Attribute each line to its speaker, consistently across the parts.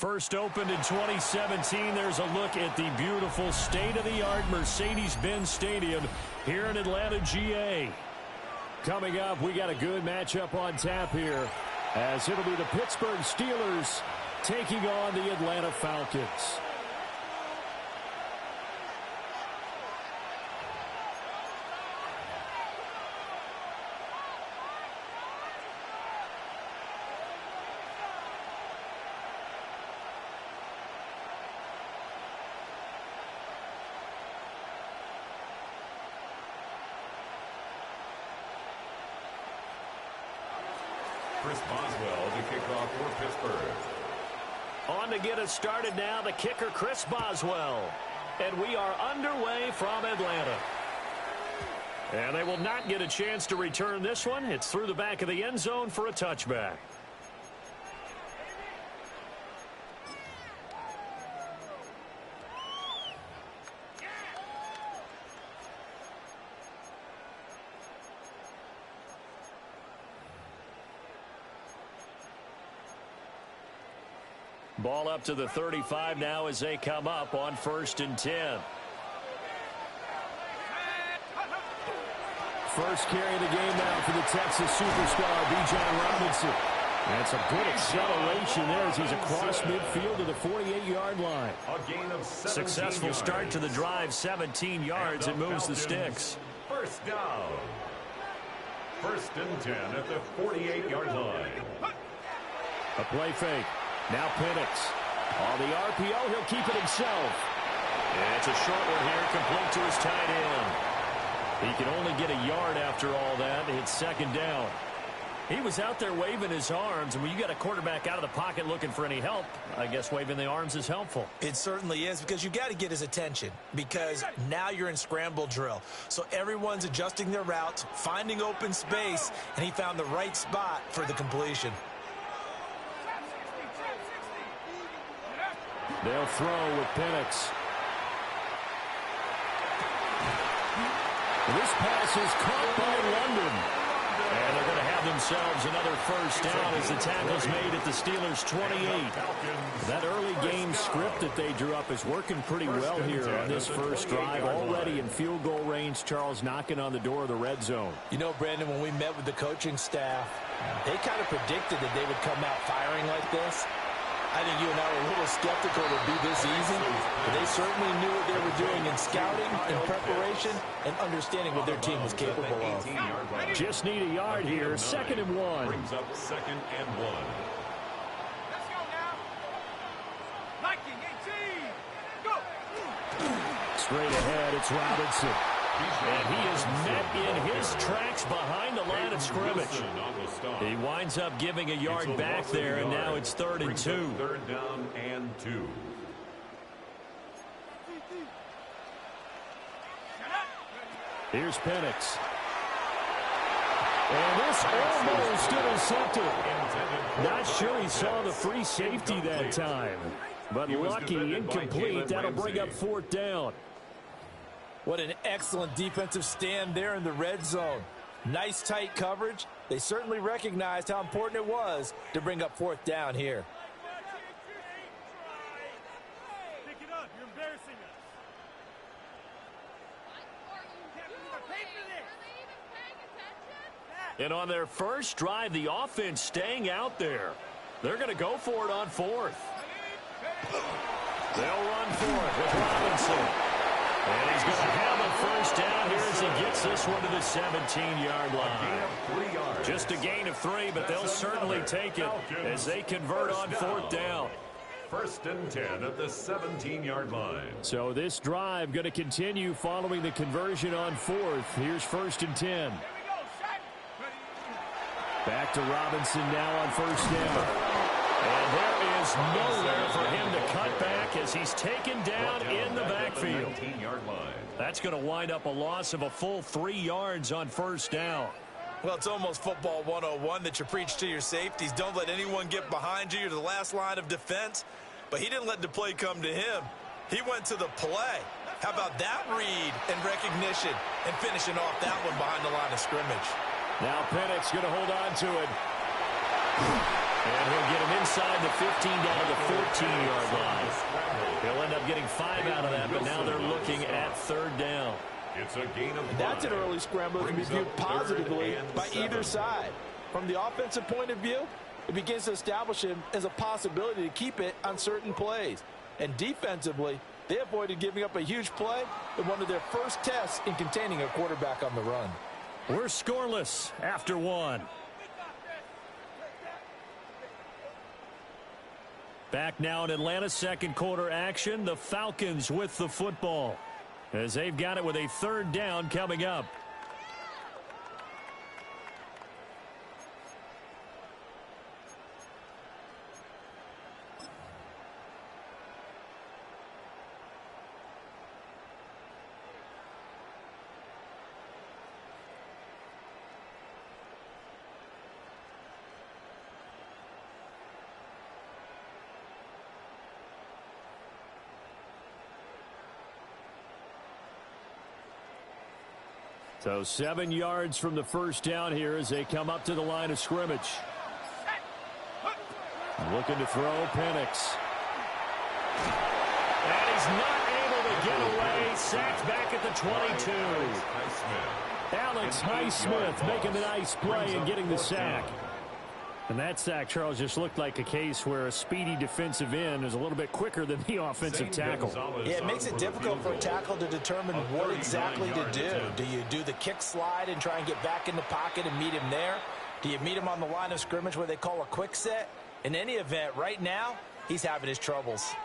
Speaker 1: First opened in 2017. There's a look at the beautiful state-of-the-art Mercedes-Benz Stadium here in Atlanta, GA. Coming up, we got a good matchup on tap here, as it'll be the Pittsburgh Steelers taking on the Atlanta Falcons.
Speaker 2: Chris Boswell to kick off for Pittsburgh.
Speaker 1: On to get us started now, the kicker, Chris Boswell. And we are underway from Atlanta. And they will not get a chance to return this one. It's through the back of the end zone for a touchback. Ball up to the 35 now as they come up on 1st and 10. First carry of the game now for the Texas superstar, Bijan Robinson. That's a good acceleration there as he's across midfield to the 48-yard line.
Speaker 2: A gain of 17
Speaker 1: Successful
Speaker 2: yards.
Speaker 1: start to the drive, 17 yards. It moves the sticks.
Speaker 2: First down. 1st and 10 at the 48-yard line.
Speaker 1: A play fake. Now Penix. On the RPO, he'll keep it himself. And it's a short one here, complete to his tight end. He can only get a yard after all that. It's 2nd down. He was out there waving his arms, and when you got a quarterback out of the pocket looking for any help, I guess waving the arms is helpful.
Speaker 3: It certainly is, because you got to get his attention, because now you're in scramble drill. So everyone's adjusting their routes, finding open space, and he found the right spot for the completion.
Speaker 1: They'll throw with Penix. This pass is caught by London. And they're going to have themselves another first down as the tackle's made at the Steelers' 28. That early game script that they drew up is working pretty well here on this first drive. Already in field goal range, Charles, knocking on the door of the red zone.
Speaker 3: You know, Brandon, when we met with the coaching staff, they kind of predicted that they would come out firing like this. I think you and I were a little skeptical it would be this easy, but they certainly knew what they were doing in scouting, in preparation, and understanding what their team was capable of.
Speaker 1: Just need a yard here, 2nd and 1.
Speaker 2: Brings up 2nd and 1.
Speaker 4: Let's go now. Liking 18. Go.
Speaker 1: Straight ahead, it's Robinson. And he is met in his tracks behind the line of scrimmage. He winds up giving a yard back there, and now it's 3rd and 2.
Speaker 2: 3rd down and 2.
Speaker 1: Here's Penix. And this almost intercepted. Not sure he saw the free safety that time. But lucky, incomplete. That'll bring up 4th down.
Speaker 3: What an excellent defensive stand there in the red zone. Nice tight coverage. They certainly recognized how important it was to bring up 4th down here.
Speaker 4: Pick it up. You're embarrassing us.
Speaker 1: And on their first drive, the offense staying out there. They're going to go for it on 4th. They'll run for it with Robinson. And he's going to have a first down here as he gets this one to the 17-yard line. Just a gain of 3, but they'll certainly take it as they convert on 4th down.
Speaker 2: 1st and 10 at the 17-yard line.
Speaker 1: So this drive going to continue following the conversion on 4th. Here's 1st and 10. Back to Robinson now on 1st down. And there is nowhere for him to cut back as he's taken down in the backfield. That's going to wind up a loss of a full 3 yards on 1st down.
Speaker 3: Well, it's almost football 101 that you preach to your safeties. Don't let anyone get behind you. You're the last line of defense. But he didn't let the play come to him. He went to the play. How about that read and recognition and finishing off that one behind the line of scrimmage?
Speaker 1: Now Penix going to hold on to it. And he'll get him inside the 15 down to the 14-yard line. He'll end up getting 5 out of that, but now they're looking at third down.
Speaker 2: It's a gain of 5.
Speaker 3: That's an early scramble that can be viewed positively by either side. From the offensive point of view, it begins to establish him as a possibility to keep it on certain plays. And defensively, they avoided giving up a huge play in one of their first tests in containing a quarterback on the run.
Speaker 1: We're scoreless after 1. Back now in Atlanta's second quarter action. The Falcons with the football as they've got it with a third down coming up. So 7 yards from the first down here as they come up to the line of scrimmage. Looking to throw Penix. And he's not able to get away. Sacked back at the 22. Alex Highsmith making the nice play and getting the sack. And that sack, Charles, just looked like a case where a speedy defensive end is a little bit quicker than the offensive tackle.
Speaker 3: Yeah, it makes it difficult for a tackle to determine what exactly to do. Do you do the kick slide and try and get back in the pocket and meet him there? Do you meet him on the line of scrimmage where they call a quick set? In any event, right now, he's having his troubles.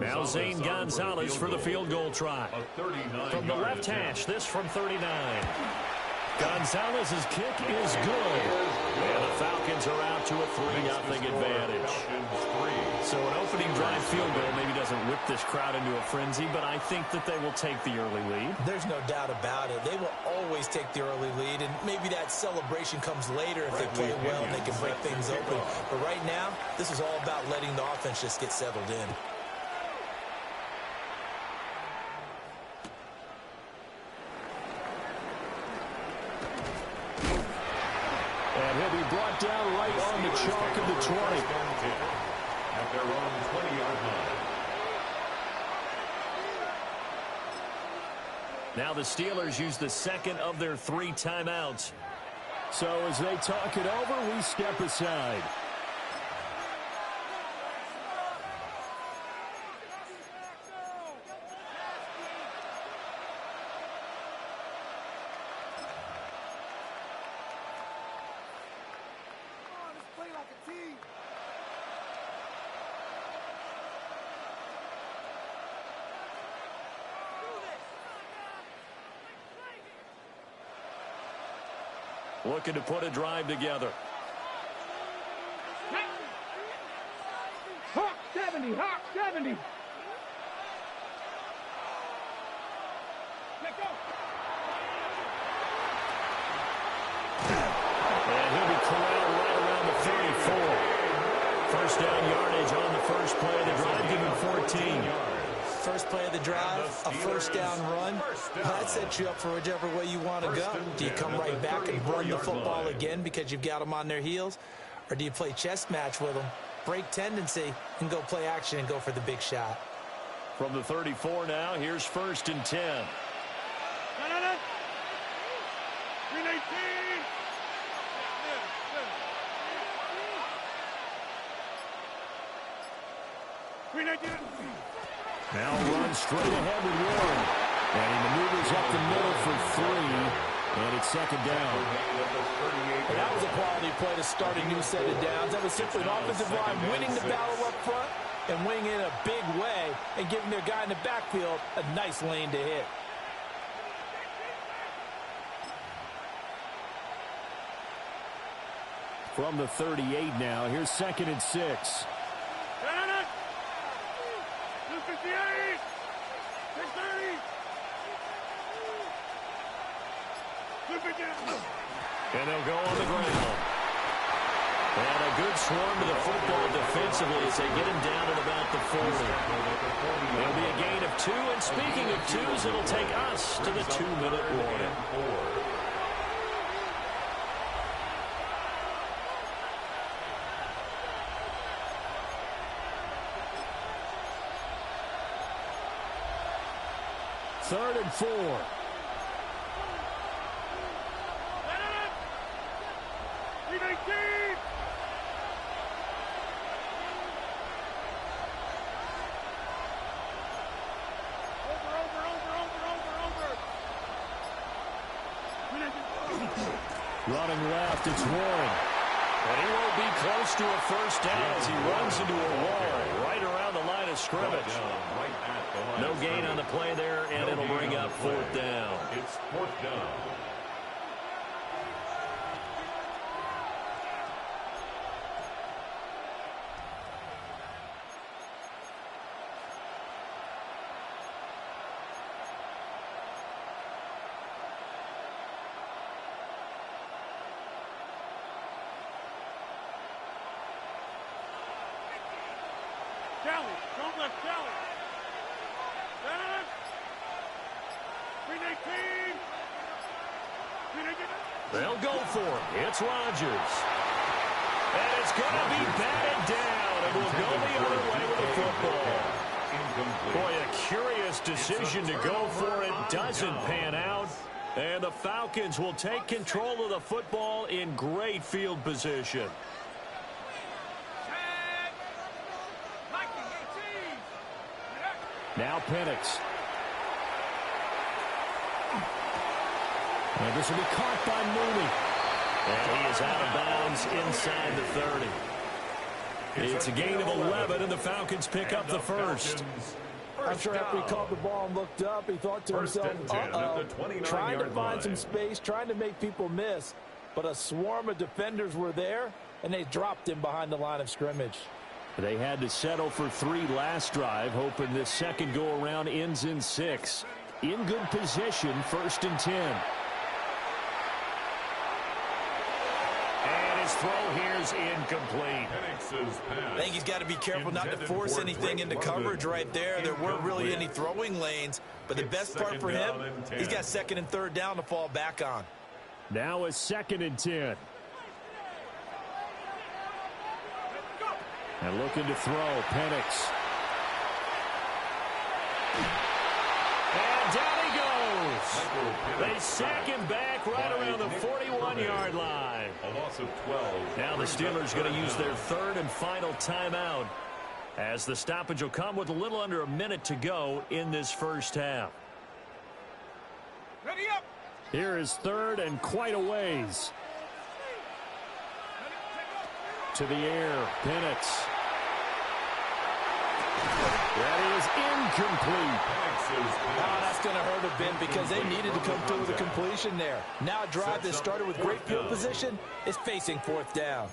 Speaker 1: Now Zane Gonzalez for the field goal try. From the left hash, this from 39. Gonzalez's kick is good. And the Falcons are out to a 3-0 advantage. So an opening drive field goal maybe doesn't whip this crowd into a frenzy, but I think that they will take the early lead.
Speaker 3: There's no doubt about it. They will always take the early lead, and maybe that celebration comes later if they play well and they can break things open. But right now, this is all about letting the offense just get settled in.
Speaker 1: And he'll be brought down right on the chalk of the 20.
Speaker 2: At their own 20-yard line.
Speaker 1: Now the Steelers use the second of their 3 timeouts. So as they talk it over, we step aside. Looking to put a drive together.
Speaker 4: Hawk 70, Hawk 70. Let go.
Speaker 1: And he'll be corralled right around the 34. First down yardage on the first play of the drive, giving him 14.
Speaker 3: First play of the drive, a first down run. That sets you up for whichever way you want to go. Do you come right back and run the football again because you've got them on their heels? Or do you play chess match with them, break tendency, and go play action and go for the big shot?
Speaker 1: From the 34 now, here's 1st and 10.
Speaker 4: No. 319.
Speaker 1: Now runs straight ahead with Warren. And he maneuvers up the middle for 3. And it's second down.
Speaker 3: And that was a quality play to start a new set of downs. That was simply an offensive line winning the battle up front and winning in a big way and giving their guy in the backfield a nice lane to hit.
Speaker 1: From the 38 now, here's 2nd and 6. And they'll go on the ground. And a good swarm to the football defensively as they get him down at about the 40. It'll be a gain of 2, and speaking of 2s, it'll take us to the 2-minute warning. Third and 4. Running left, it's Warren. And he won't be close to a first down as he runs into a wall right around the line of scrimmage. No gain on the play there, and it'll bring up 4th down.
Speaker 2: It's 4th down.
Speaker 4: Kelly, don't let Kelly.
Speaker 1: They'll go for it. It's Rodgers. And it's going to be batted down, and we'll go the other way with the football. Boy, a curious decision to go for it. Doesn't pan out. And the Falcons will take control of the football in great field position. Now Penix. And this will be caught by Mooney. And he is out of bounds inside the 30. It's a gain of 11, and the Falcons pick up the first.
Speaker 3: I'm sure after he caught the ball and looked up, he thought to himself, trying to find some space, trying to make people miss. But a swarm of defenders were there, and they dropped him behind the line of scrimmage.
Speaker 1: They had to settle for 3 last drive, hoping this second go-around ends in 6. In good position, 1st and 10. And his throw here is incomplete.
Speaker 3: I think he's got to be careful not to force anything into coverage right there. There weren't really any throwing lanes, but the best part for him, he's got 2nd and 3rd down to fall back on.
Speaker 1: Now a 2nd and 10. And looking to throw, Penix. And down he goes. They sack him back right around the 41-yard line.
Speaker 2: A loss of 12.
Speaker 1: Now the Steelers going to use their 3rd and final timeout, as the stoppage will come with a little under a minute to go in this first half.
Speaker 4: Ready up.
Speaker 1: Here is 3rd and quite a ways. To the air, Penix. That is incomplete.
Speaker 3: Oh, that's going to hurt a bit because they needed to come through with a completion there. Now a drive that started with great field position is facing 4th down.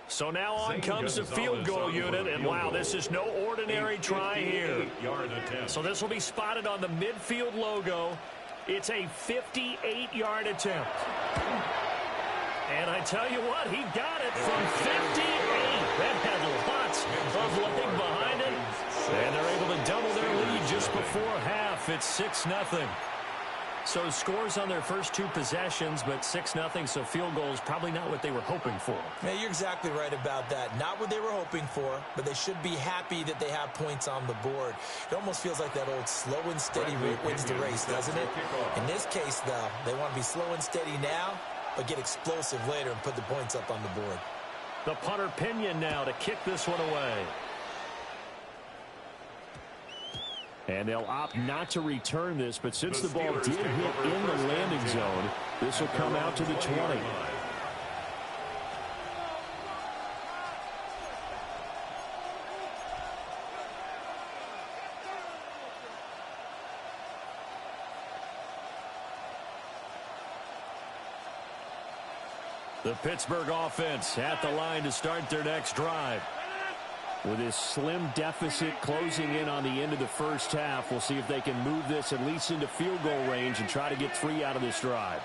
Speaker 1: So now on comes the field goal unit, and wow, this is no ordinary try here. So this will be spotted on the midfield logo. It's a 58-yard attempt. And I tell you what, he got it from 58. That had lots of leg behind it. And they're able to double their lead just before half. It's 6-0. So scores on their first 2 possessions, but 6-0, so field goal is probably not what they were hoping for.
Speaker 3: Yeah, you're exactly right about that. Not what they were hoping for, but they should be happy that they have points on the board. It almost feels like that old slow and steady wins the race, doesn't it? In this case, though, they want to be slow and steady now, but get explosive later and put the points up on the board.
Speaker 1: The punter Pinion now to kick this one away. And they'll opt not to return this, but since the ball did hit in the landing zone, this will come out to the 20. The Pittsburgh offense at the line to start their next drive. With this slim deficit closing in on the end of the first half, we'll see if they can move this at least into field goal range and try to get 3 out of this drive.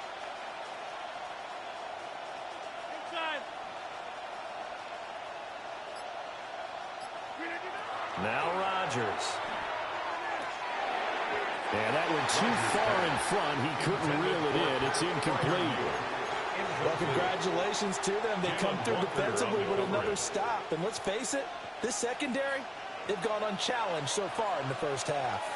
Speaker 1: Now Rodgers. And that went too far in front. He couldn't reel it in. It's incomplete.
Speaker 3: Well, congratulations to them. They come through defensively with another stop. And let's face it, this secondary, they've gone unchallenged so far in the first half.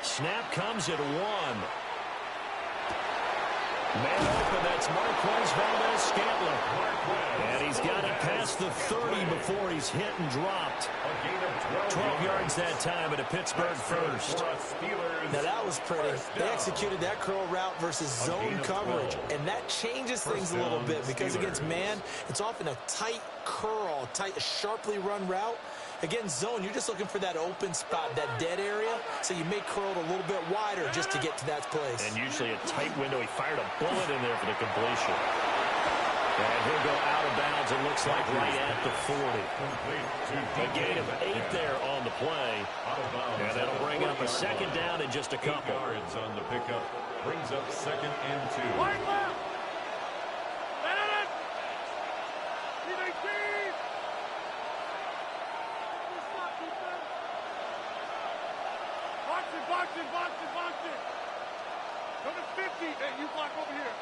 Speaker 1: Snap comes at 1. Man open, that's Marquez Valdez-Scantling. And he's got it past the 30 before he's hit and dropped. 12 yards that time at a Pittsburgh first.
Speaker 3: Now that was pretty. They executed that curl route versus zone coverage. And that changes things a little bit because against man, it's often a tight curl, tight, sharply run route. Against zone, you're just looking for that open spot, that dead area, so you may curl it a little bit wider just to get to that place.
Speaker 1: And usually a tight window. He fired a bullet in there for the completion. And he'll go out of bounds, it looks like right at the 40. A gain of 8 there on the play. And that'll bring up a second down in just a couple.
Speaker 2: 8 yards on the pickup. Brings up 2nd and 2.
Speaker 4: Box it. Number 50. Hey, you block over here.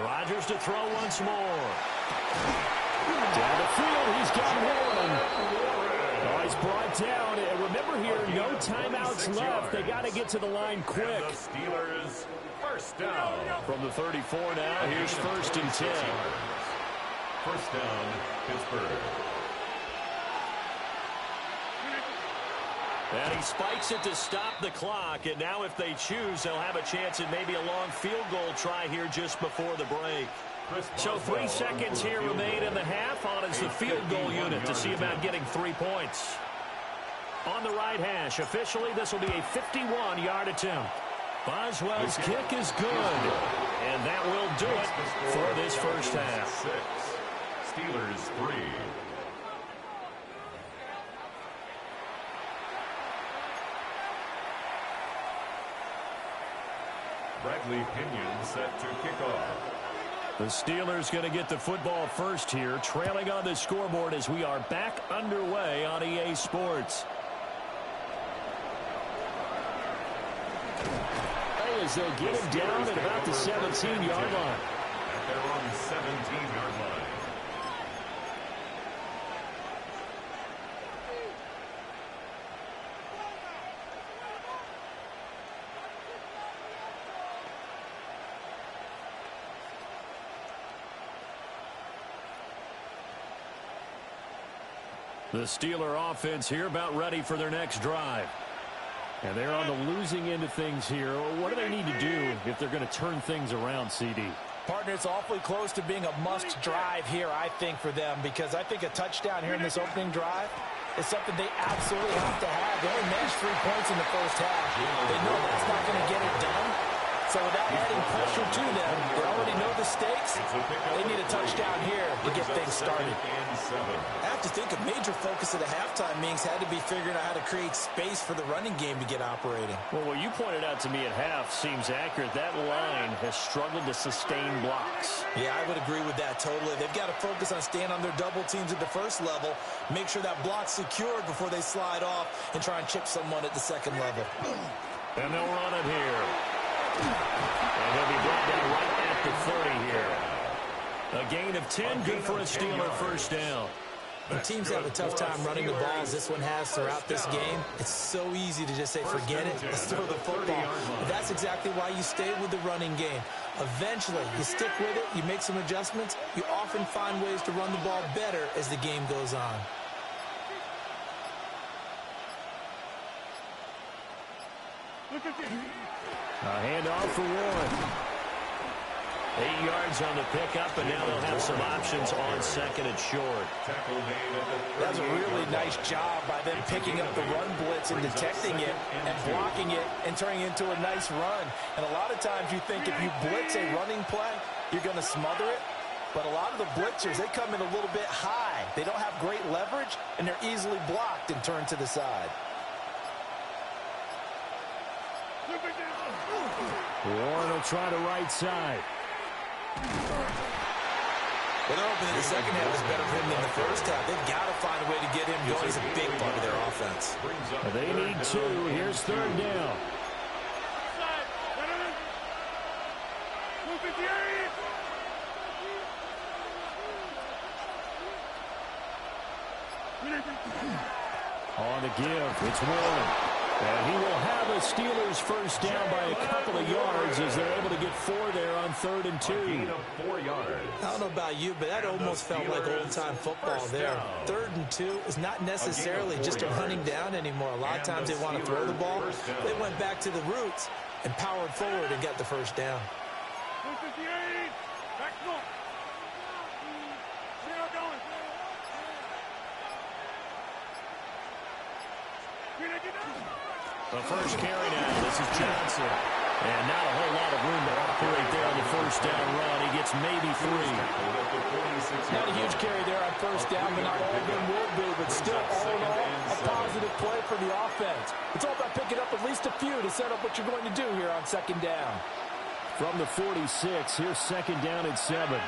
Speaker 1: Rodgers to throw once more. Down the field, he's got one. Oh, he's brought down. And remember here, no timeouts left. They got to get to the line quick.
Speaker 2: And the Steelers, first down.
Speaker 1: From the 34 now, here's 1st and 10.
Speaker 2: First down, Pittsburgh.
Speaker 1: And he spikes it to stop the clock. And now if they choose, they'll have a chance at maybe a long field goal try here just before the break. So 3 seconds here remain in the half. On is the field goal unit to see about getting 3 points. On the right hash, officially this will be a 51-yard attempt. Boswell's kick is good. And that will do it for this first half.
Speaker 2: 6. Steelers 3. Bradley Pinion set to kick off.
Speaker 1: The Steelers going to get the football first here, trailing on the scoreboard as we are back underway on EA Sports. As they'll get him down at about the 17-yard line.
Speaker 2: At their own 17-yard line.
Speaker 1: The Steeler offense here about ready for their next drive. And they're on the losing end of things here. What do they need to do if they're going to turn things around, CD?
Speaker 3: Partner, it's awfully close to being a must drive here, I think, for them, because I think a touchdown here in this opening drive is something they absolutely have to have. They only managed 3 points in the first half. They know that's not going to get it done. So without adding pressure to them, they already know the stakes. They need a touchdown here to get things started. I have to think a major focus of the halftime meetings had to be figuring out how to create space for the running game to get operating.
Speaker 1: Well, what you pointed out to me at half seems accurate. That line has struggled to sustain blocks.
Speaker 3: Yeah, I would agree with that totally. They've got to focus on staying on their double teams at the first level, make sure that block's secured before they slide off and try and chip someone at the second level.
Speaker 1: And they'll run it here. And he'll be brought down right at the 30 here. A gain of 10, good for a Steeler first down.
Speaker 3: When teams have a tough time running the ball as this one has throughout this game, it's so easy to just say, forget it, let's throw the football. But that's exactly why you stay with the running game. Eventually, you stick with it, you make some adjustments, you often find ways to run the ball better as the game goes on.
Speaker 1: A handoff for Warren. 8 yards on the pickup, and now they'll have some options on second and short.
Speaker 3: That's a really nice job by them picking up the run blitz and detecting it and blocking it and turning it into a nice run. And a lot of times you think if you blitz a running play, you're going to smother it. But a lot of the blitzers, they come in a little bit high. They don't have great leverage, and they're easily blocked and turned to the side.
Speaker 1: Warren will try the right side.
Speaker 3: Well, they're hoping the second half is better for him than the first half. They've got to find a way to get him going. He's a big part of their offense.
Speaker 1: They need 2. Here's third down. On the give, it's Warren. And he will have a Steelers first down by a couple of yards as they're able to get 4 there on 3rd and 2.
Speaker 3: I don't know about you, but that almost felt like old-time football there. 3rd and 2 is not necessarily just a running down anymore. A lot of times they want to throw the ball. They went back to the roots and powered forward and got the first down.
Speaker 1: The first carry now. This is Johnson. And not a whole lot of room to operate there on the first down run. He gets maybe 3.
Speaker 3: Not a huge carry there on first down, but not all of them will be. But still, all in all, a positive play for the offense. It's all about picking up at least a few to set up what you're going to do here on second down.
Speaker 1: From the 46, here's second down and 7.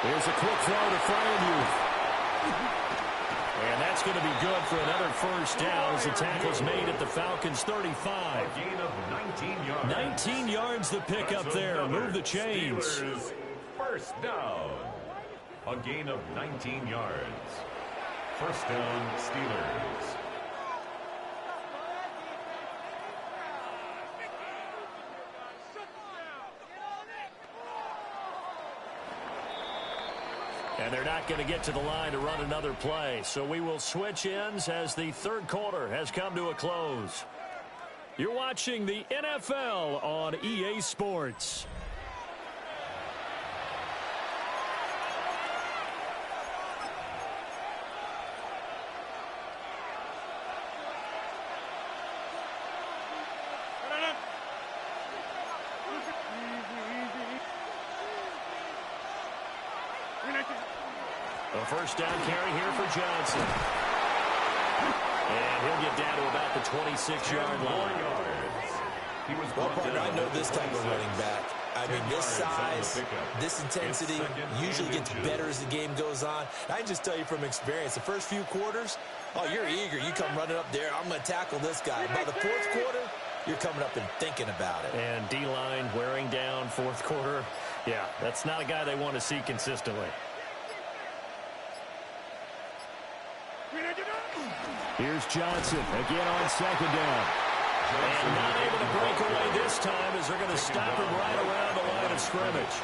Speaker 1: Here's a quick throw to Fryermuth. And that's going to be good for another first down as the tackle's made at the Falcons' 35.
Speaker 2: A gain of 19 yards.
Speaker 1: 19 yards the pickup there. Move the chains.
Speaker 2: Steelers first down. A gain of 19 yards. First down, Steelers.
Speaker 1: And they're not going to get to the line to run another play. So we will switch ends as the third quarter has come to a close. You're watching the NFL on EA Sports. A first down carry here for Johnson. And he'll get down to about the 26-yard line.
Speaker 3: Well, partner, I know this type of running back. I mean, this size, this intensity usually gets better as the game goes on. I can just tell you from experience, the first few quarters, oh, you're eager. You come running up there, I'm going to tackle this guy. By the fourth quarter, you're coming up and thinking about it.
Speaker 1: And D-line wearing down fourth quarter. Yeah, that's not a guy they want to see consistently. Here's Johnson again on second down. And not able to break away this time as they're going to stop him right around the line of scrimmage.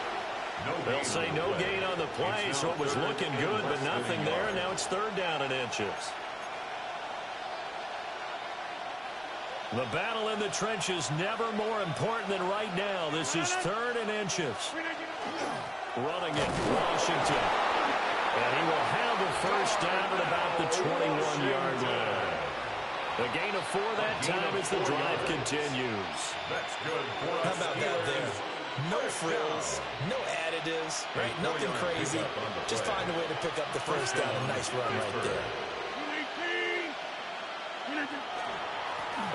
Speaker 1: They'll say no gain on the play, so it was looking good, but nothing there. And now it's third down and inches. The battle in the trenches never more important than right now. This is third and inches. Running it, Washington. And he will have the first down at about the 21-yard line. A gain of 4 that time as the drive continues.
Speaker 2: That's good.
Speaker 3: How about that there? No frills, no additives, right? Nothing crazy. Just find a way to pick up the first down. A nice run right there.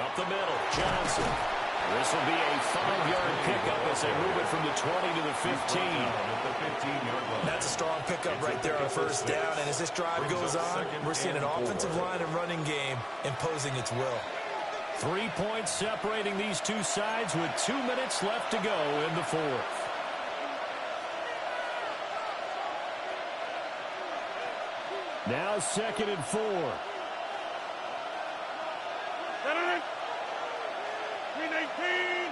Speaker 1: Up the middle, Johnson. This will be a 5-yard pickup as they move it from the 20 to the 15.
Speaker 3: That's a strong pickup right there on first down. And as this drive goes on, we're seeing an offensive line and running game imposing its will.
Speaker 1: 3 points separating these two sides with 2 minutes left to go in the fourth. Now 2nd and 4.
Speaker 4: 319.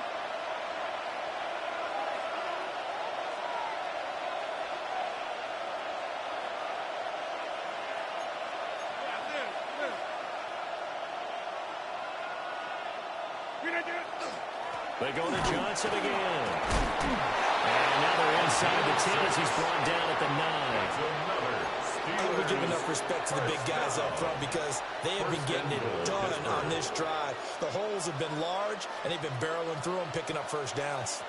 Speaker 1: They go to Johnson again. And now they're inside the 10 as he's brought down at the 9.
Speaker 3: I would give enough respect to the big guys up front because they have been getting it done on this drive. The holes have been large, and they've been barreling through them, picking up first downs.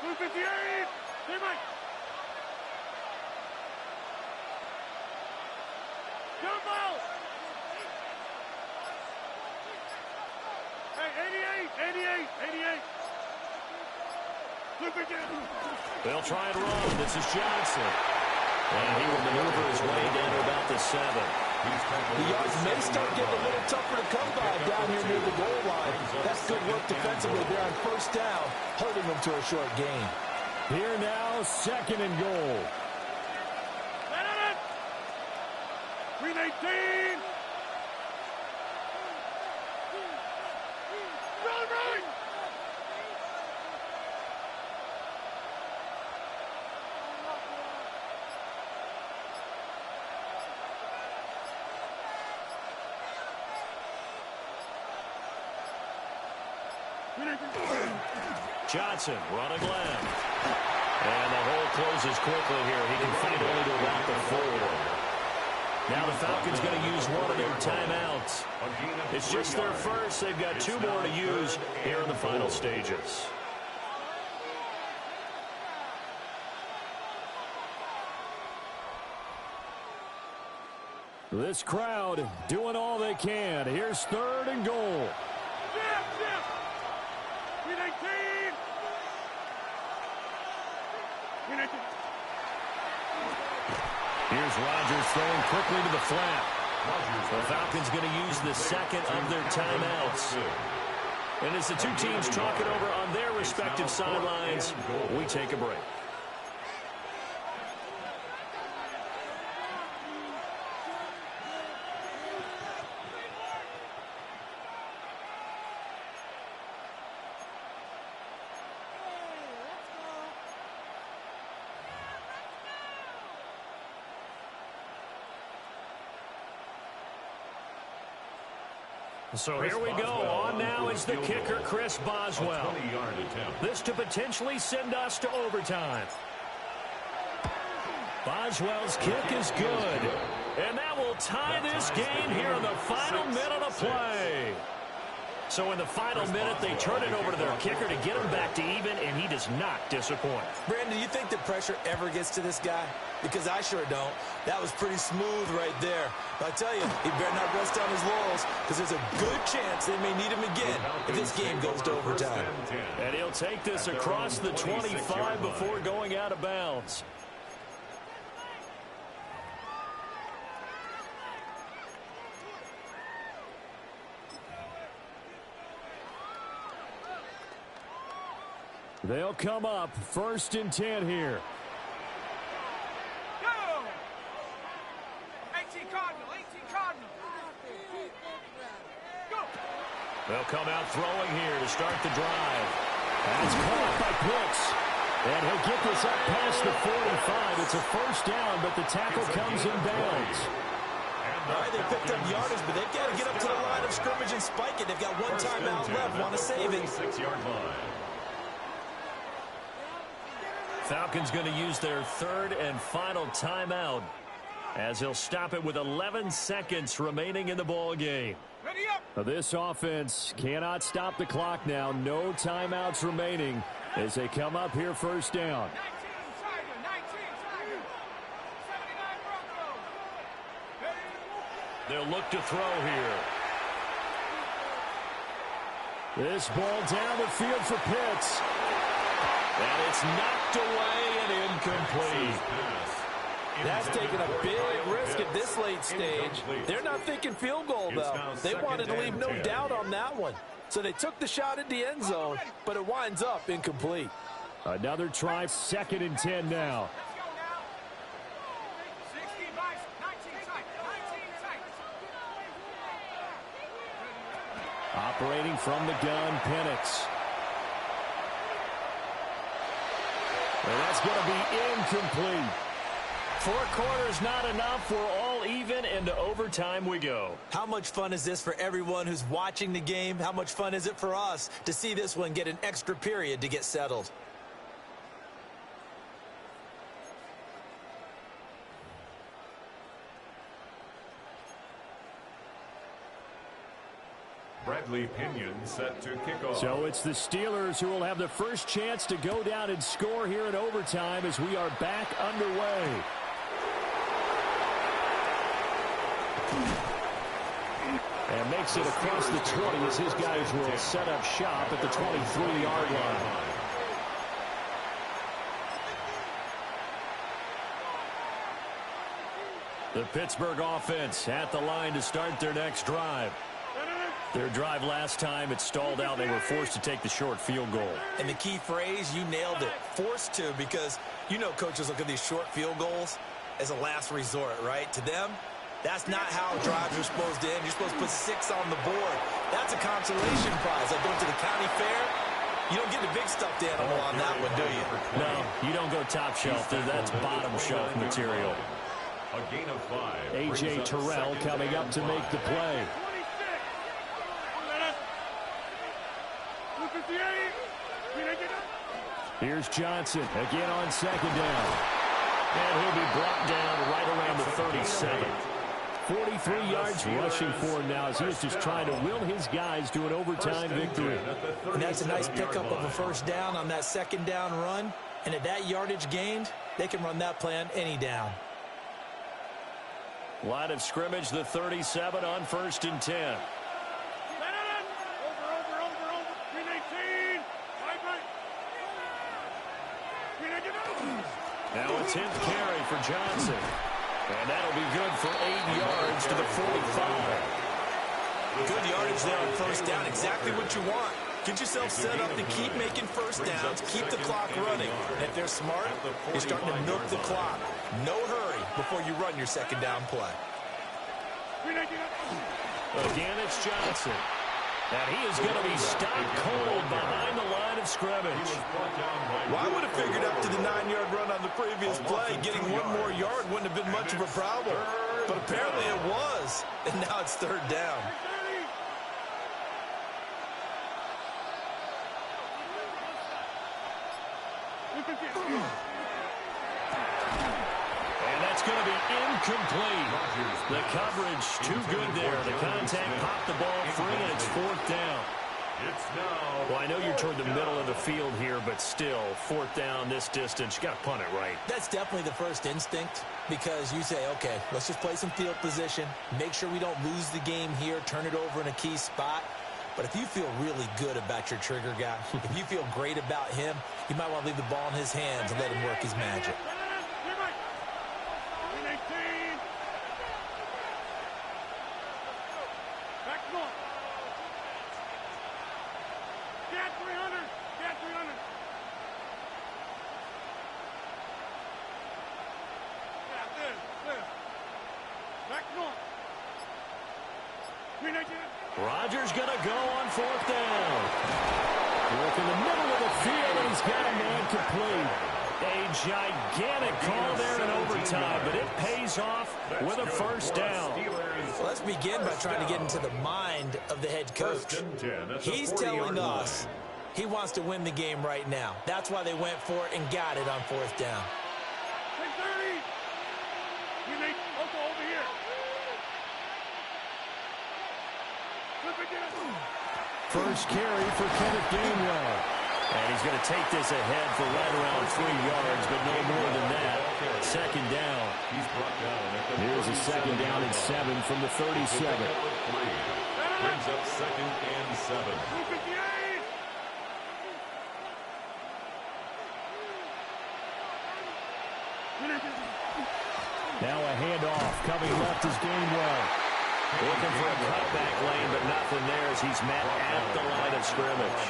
Speaker 4: 258. Hey, Mike. Jump ball. Hey, 88.
Speaker 1: They'll try and run. This is Johnson. And he will maneuver his way down to about the 7.
Speaker 3: The yards may start getting a little tougher to come by down here near the goal line. That's good work defensively there on first down, holding them to a short gain.
Speaker 1: Here now, 2nd and goal.
Speaker 4: 319.
Speaker 1: Johnson running left. And the hole closes quickly here. He can find only to about the 4. Now the Falcons going to use one of their timeouts. It's just their first. They've got 2 more to use here in the final stages. This crowd doing all they can. Here's 3rd and goal.
Speaker 4: 319.
Speaker 1: Here's Rodgers throwing quickly to the flat. The Falcons going to use the 2nd of their timeouts. And as the two teams talk it over on their respective sidelines, we take a break. So here we go. On now is the kicker, Chris Boswell. This to potentially send us to overtime. Boswell's kick is good. And that will tie this game here in the final minute of play. So in the final minute, they turn it over to their kicker to get him back to even, and he does not disappoint.
Speaker 3: Brandon, do you think the pressure ever gets to this guy? Because I sure don't. That was pretty smooth right there. But I tell you, he better not rest on his laurels because there's a good chance they may need him again if this game goes to overtime.
Speaker 1: And he'll take this across the 25 before going out of bounds. They'll come up 1st and 10 here.
Speaker 4: Go! 18 Cardinal. Go!
Speaker 1: They'll come out throwing here to start the drive. And it's caught by Pitts. And he'll get this up past the 45. It's a 1st down, but the tackle comes in bounds.
Speaker 3: All right, they picked up yardage, but they've got to get up to the line of scrimmage and spike it. They've got 1 timeout left. Want to save it.
Speaker 2: 6-yard line.
Speaker 1: Falcons going to use their 3rd and final timeout as he'll stop it with 11 seconds remaining in the ball game.
Speaker 4: Ready up!
Speaker 1: This offense cannot stop the clock now. No timeouts remaining as they come up here 1st down.
Speaker 4: 19 Tiger. 79 Broncos.
Speaker 1: They'll look to throw here. This ball down the field for Pitts. And it's knocked away and incomplete.
Speaker 3: That's taking a big risk at this late stage. They're not thinking field goal, though. They wanted to leave no doubt on that one. So they took the shot at the end zone, but it winds up incomplete.
Speaker 1: Another try, 2nd and 10 now. Operating from the gun, Penix. And that's going to be incomplete. 4 quarters not enough. We're all even, and to overtime we go.
Speaker 3: How much fun is this for everyone who's watching the game? How much fun is it for us to see this one get an extra period to get settled?
Speaker 2: Bradley Pinion set to kick off.
Speaker 1: So it's the Steelers who will have the first chance to go down and score here in overtime as we are back underway. And makes it across the 20 as his guys will set up shop at the 23-yard line. The Pittsburgh offense at the line to start their next drive. Their drive last time, it stalled out. They were forced to take the short field goal.
Speaker 3: And the key phrase, you nailed it, forced to, because you know coaches look at these short field goals as a last resort, right? To them, that's not how drives are supposed to end. You're supposed to put 6 on the board. That's a consolation prize. Like going to the county fair, you don't get the big stuffed animal on that one, do you?
Speaker 1: No, you don't go top shelf. That's bottom shelf material.
Speaker 2: A gain of 5.
Speaker 1: A.J. Terrell coming up to make the play. Here's Johnson again on 2nd down. And he'll be brought down right around the 37. 43 yards rushing for him now as he's just trying to will his guys to an overtime victory.
Speaker 3: And that's a nice pickup of a first down on that 2nd down run. And at that yardage gained, they can run that play on any down.
Speaker 1: Line of scrimmage, the 37 on 1st and 10. Now a 10th carry for Johnson. And that'll be good for 8 yards to the 45.
Speaker 3: Good yardage there on first down. Exactly what you want. Get yourself set up to keep making first downs, keep the clock running. And if they're smart, you're starting to milk the clock. No hurry before you run your 2nd down play.
Speaker 1: Again, it's Johnson. And he is going to be stopped cold behind the line of scrimmage.
Speaker 3: Well, I would have figured up to the 9-yard run on the previous play. Getting 1 more yard wouldn't have been much of a problem. But apparently it was. And now it's 3rd down.
Speaker 1: And that's going to be incomplete. The coverage too good there. The contact popped the ball free, and it's 4th down. Well, I know you're toward the middle of the field here, but still, 4th down this distance, you got to punt it right.
Speaker 3: That's definitely the first instinct, because you say, okay, let's just play some field position, make sure we don't lose the game here, turn it over in a key spot. But if you feel really good about your trigger guy, if you feel great about him, you might want to leave the ball in his hands and let him work his magic.
Speaker 1: Rodgers going to go on 4th down. Look in the middle of the field, and he's got a man complete. A gigantic call there in overtime, but it pays off with a first down.
Speaker 3: Well, let's begin by trying to get into the mind of the head coach. He's telling us he wants to win the game right now. That's why they went for it and got it on 4th down.
Speaker 1: First carry for Kenneth Gainwell. And he's going to take this ahead for right around 3 yards, but no more than that. 2nd down. Here's a 2nd down and 7 from the 37.
Speaker 2: Brings up 2nd and 7.
Speaker 1: Now a handoff coming left is Gainwell.
Speaker 3: Looking for a cutback lane, but nothing there as he's met at the line of scrimmage.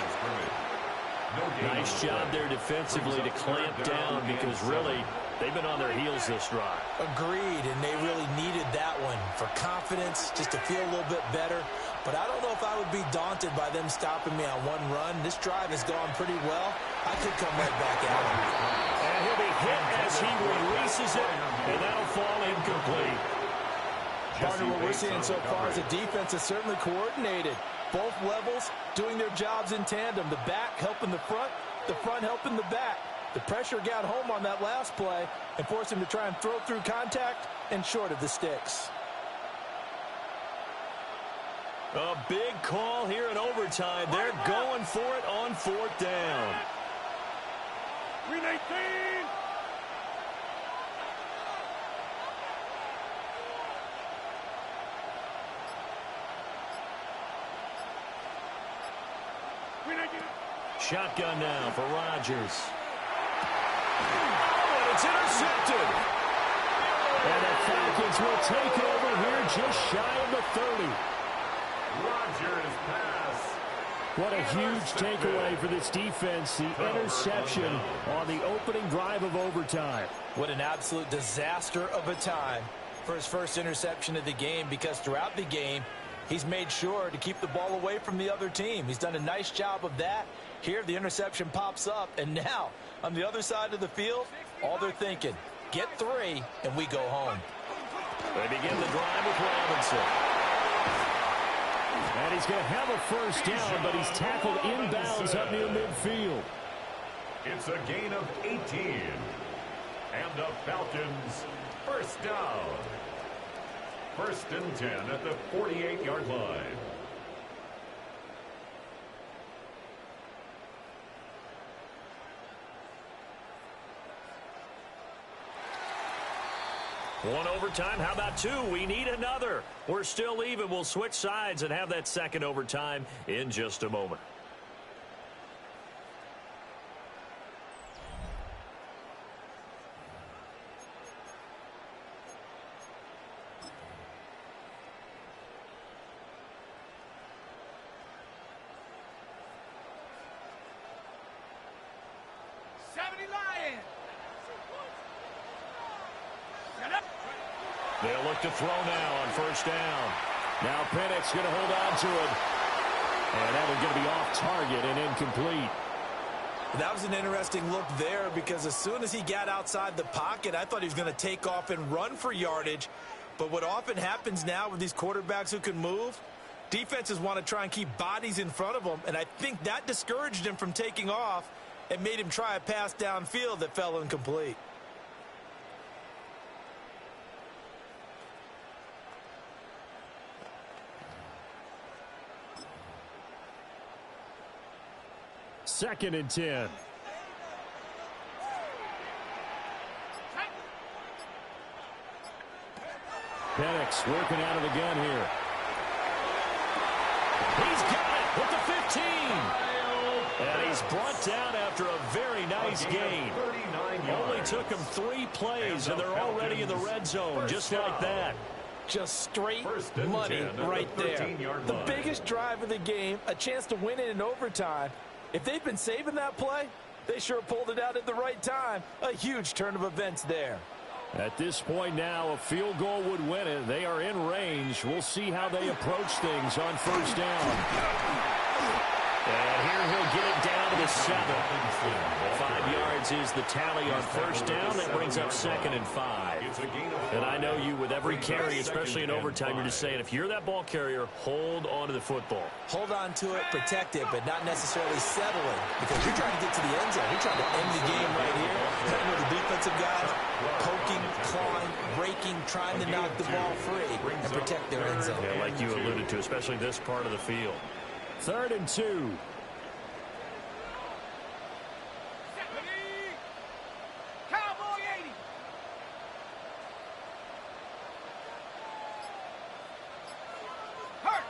Speaker 3: Nice job there defensively to clamp down because really they've been on their heels this drive.
Speaker 5: Agreed, and they really needed that one for confidence, just to feel a little bit better. But I don't know if I would be daunted by them stopping me on one run. This drive has gone pretty well. I could come right back at him.
Speaker 1: And he'll be hit as he releases it, and that'll fall incomplete.
Speaker 5: Partner, what we're seeing so far is the defense is certainly coordinated. Both levels doing their jobs in tandem. The back helping the front helping the back. The pressure got home on that last play and forced him to try and throw through contact and short of the sticks.
Speaker 1: A big call here in overtime. They're going for it on 4th down.
Speaker 4: Green 18.
Speaker 1: Shotgun now for Rodgers. Oh, and it's intercepted. And the Falcons will take over here just shy of the 30.
Speaker 2: Rodgers pass.
Speaker 1: What a huge takeaway for this defense. The interception on the opening drive of overtime.
Speaker 5: What an absolute disaster of a time for his first interception of the game, because throughout the game, he's made sure to keep the ball away from the other team. He's done a nice job of that. Here, the interception pops up, and now, on the other side of the field, all they're thinking, get 3, and we go home.
Speaker 1: They begin the drive with Robinson. And he's going to have a first down, but he's tackled inbounds up near midfield.
Speaker 2: It's a gain of 18. And the Falcons, first down. 1st and 10 at the 48-yard line.
Speaker 1: One overtime. How about 2? We need another. We're still even. We'll switch sides and have that second overtime in just a moment. They'll look to throw now on 1st down. Now Penix going to hold on to it. And that one's going to be off target and incomplete.
Speaker 5: That was an interesting look there, because as soon as he got outside the pocket, I thought he was going to take off and run for yardage. But what often happens now with these quarterbacks who can move, defenses want to try and keep bodies in front of them. And I think that discouraged him from taking off and made him try a pass downfield that fell incomplete.
Speaker 1: Second and 10. Penix working out of the gun here. He's got it with the 15. And he's brought down after a very nice gain. Only took him 3 plays, and they're already in the red zone, just like that.
Speaker 5: Just straight money right there. The biggest drive of the game, a chance to win it in overtime. If they've been saving that play, they sure pulled it out at the right time. A huge turn of events there.
Speaker 1: At this point now, a field goal would win it. They are in range. We'll see how they approach things on 1st down. And here he'll get it down to the 7. 5 yards is the tally on 1st down. That brings up 2nd and 5. And I know you, with every carry, especially in overtime, you're just saying, if you're that ball carrier, hold on to the football.
Speaker 5: Hold on to it, protect it, but not necessarily settling, because you're trying to get to the end zone. You're trying to end the game right here. I know the defensive guys poking, clawing, breaking, trying to knock the ball free and protect their end zone.
Speaker 1: Yeah, like you alluded to, especially this part of the field. 3rd and 2.
Speaker 4: Cowboy 80. Hurt.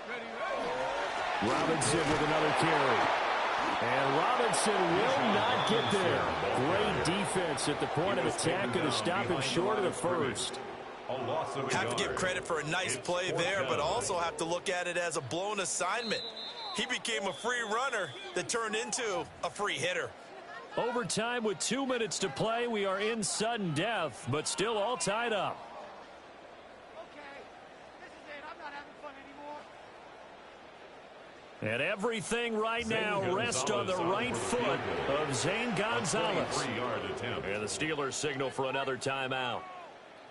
Speaker 4: Ready.
Speaker 1: Robinson with another carry. And Robinson will not get there. Great defense at the point of attack, going to stop him short of the first.
Speaker 5: Have to give credit for a nice play there, but also have to look at it as a blown assignment. He became a free runner that turned into a free hitter.
Speaker 1: Overtime with 2 minutes to play. We are in sudden death, but still all tied up.
Speaker 4: Okay, this is it. I'm not having fun anymore.
Speaker 1: And everything right now rests on the right foot of Zane Gonzalez. And the Steelers signal for another timeout.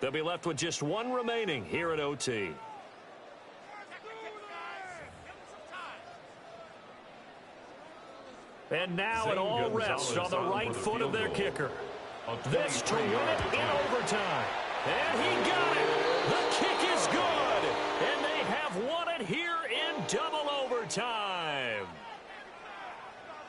Speaker 1: They'll be left with just one remaining here at OT. And now it all rests on the right foot of their kicker. This to win it in overtime. And he got it. The kick is good. And they have won it here in double overtime.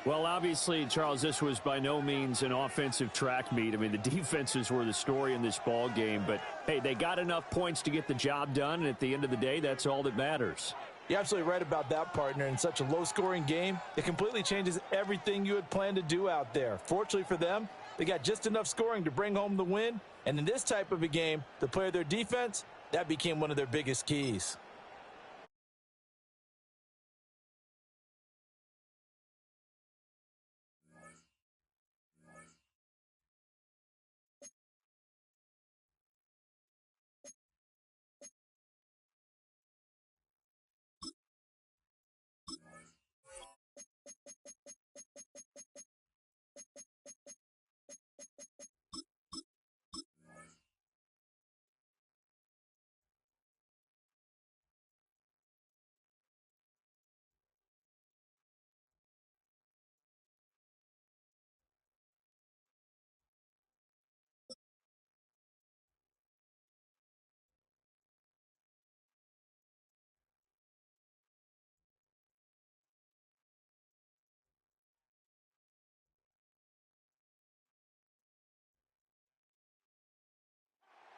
Speaker 1: Well, obviously, Charles, this was by no means an offensive track meet. I mean, the defenses were the story in this ball game. But, hey, they got enough points to get the job done. And at the end of the day, that's all that matters.
Speaker 5: You're absolutely right about that, partner. In such a low-scoring game, it completely changes everything you had planned to do out there. Fortunately for them, they got just enough scoring to bring home the win. And in this type of a game, to play their defense, that became one of their biggest keys.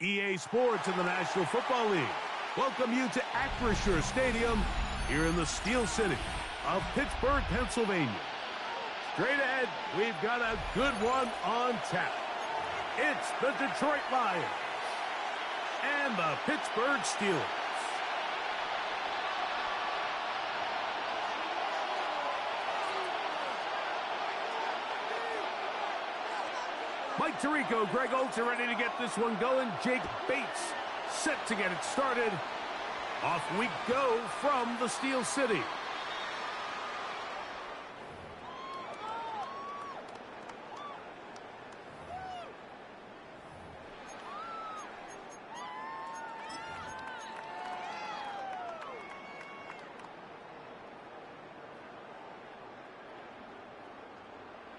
Speaker 6: EA Sports and the National Football League welcome you to Acrisure Stadium here in the Steel City of Pittsburgh, Pennsylvania. Straight ahead, we've got a good one on tap. It's the Detroit Lions and the Pittsburgh Steelers. Mike Tirico, Greg Olsen ready to get this one going. Jake Bates set to get it started. Off we go from the Steel City.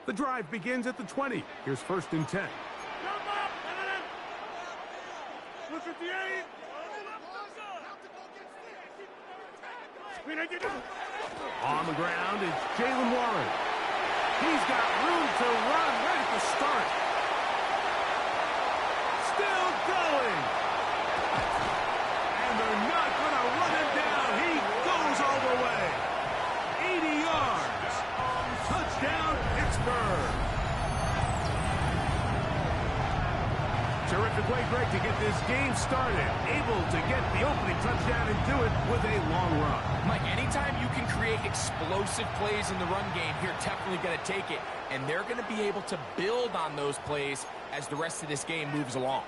Speaker 6: The drive begins at the 20. Here's 1st and 10.
Speaker 4: Look at the 8.
Speaker 6: On the ground is Jalen Warren. He's got room to run right at the start. Still going. And they're not going to run him down. He goes all the way. 80 yards. Touchdown, Pittsburgh. Terrific way, Greg, to get this game started. Able to get the opening touchdown and do it with a long run.
Speaker 7: Mike, anytime you can create explosive plays in the run game, you're definitely going to take it. And they're going to be able to build on those plays as the rest of this game moves along.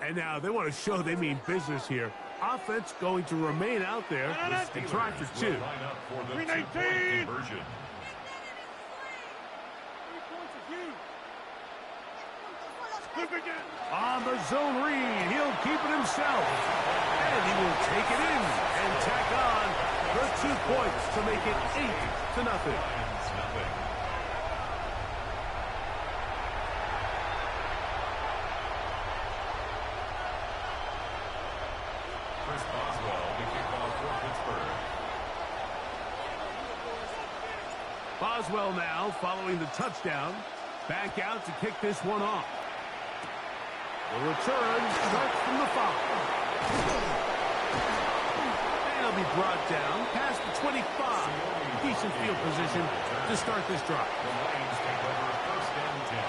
Speaker 6: And now they want to show they mean business here. Offense going to remain out there and try for 2.
Speaker 4: 319.
Speaker 6: On the zone read, he'll keep it himself. And he will take it in and tack on the 2 points to make it 8-0. Boswell now following the touchdown. Back out to kick this one off. The return starts from the 5. And he'll be brought down past the 25. Decent field position to start this drive.
Speaker 2: The Lions take over first and 10.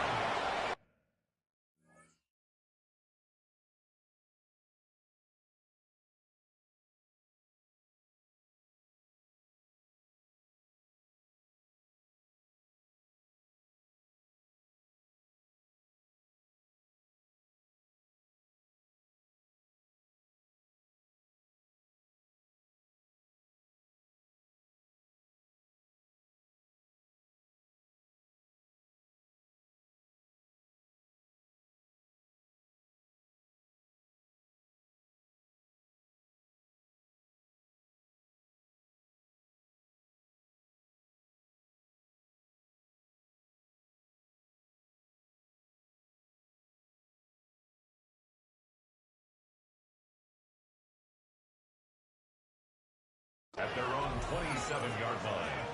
Speaker 2: At their own 27-yard line.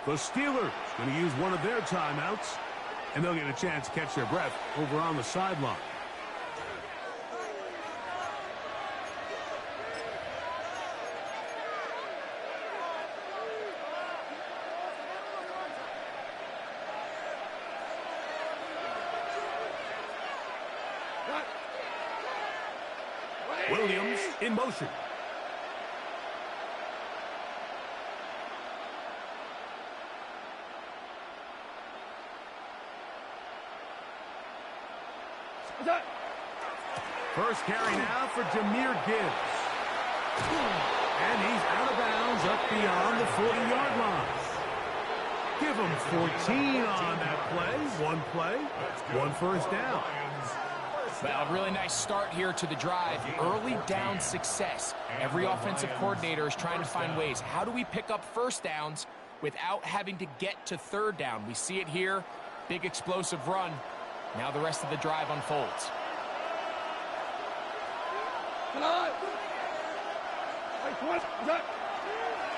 Speaker 6: The Steelers going to use one of their timeouts, and they'll get a chance to catch their breath over on the sideline. Williams in motion. First carry now for Jahmyr Gibbs. And he's out of bounds up beyond the 40-yard line. Give him 14 on that play. One play, one first down.
Speaker 7: Well, a really nice start here to the drive. Early down success. Every offensive coordinator is trying to find ways. How do we pick up first downs without having to get to third down? We see it here. Big explosive run. Now the rest of the drive unfolds.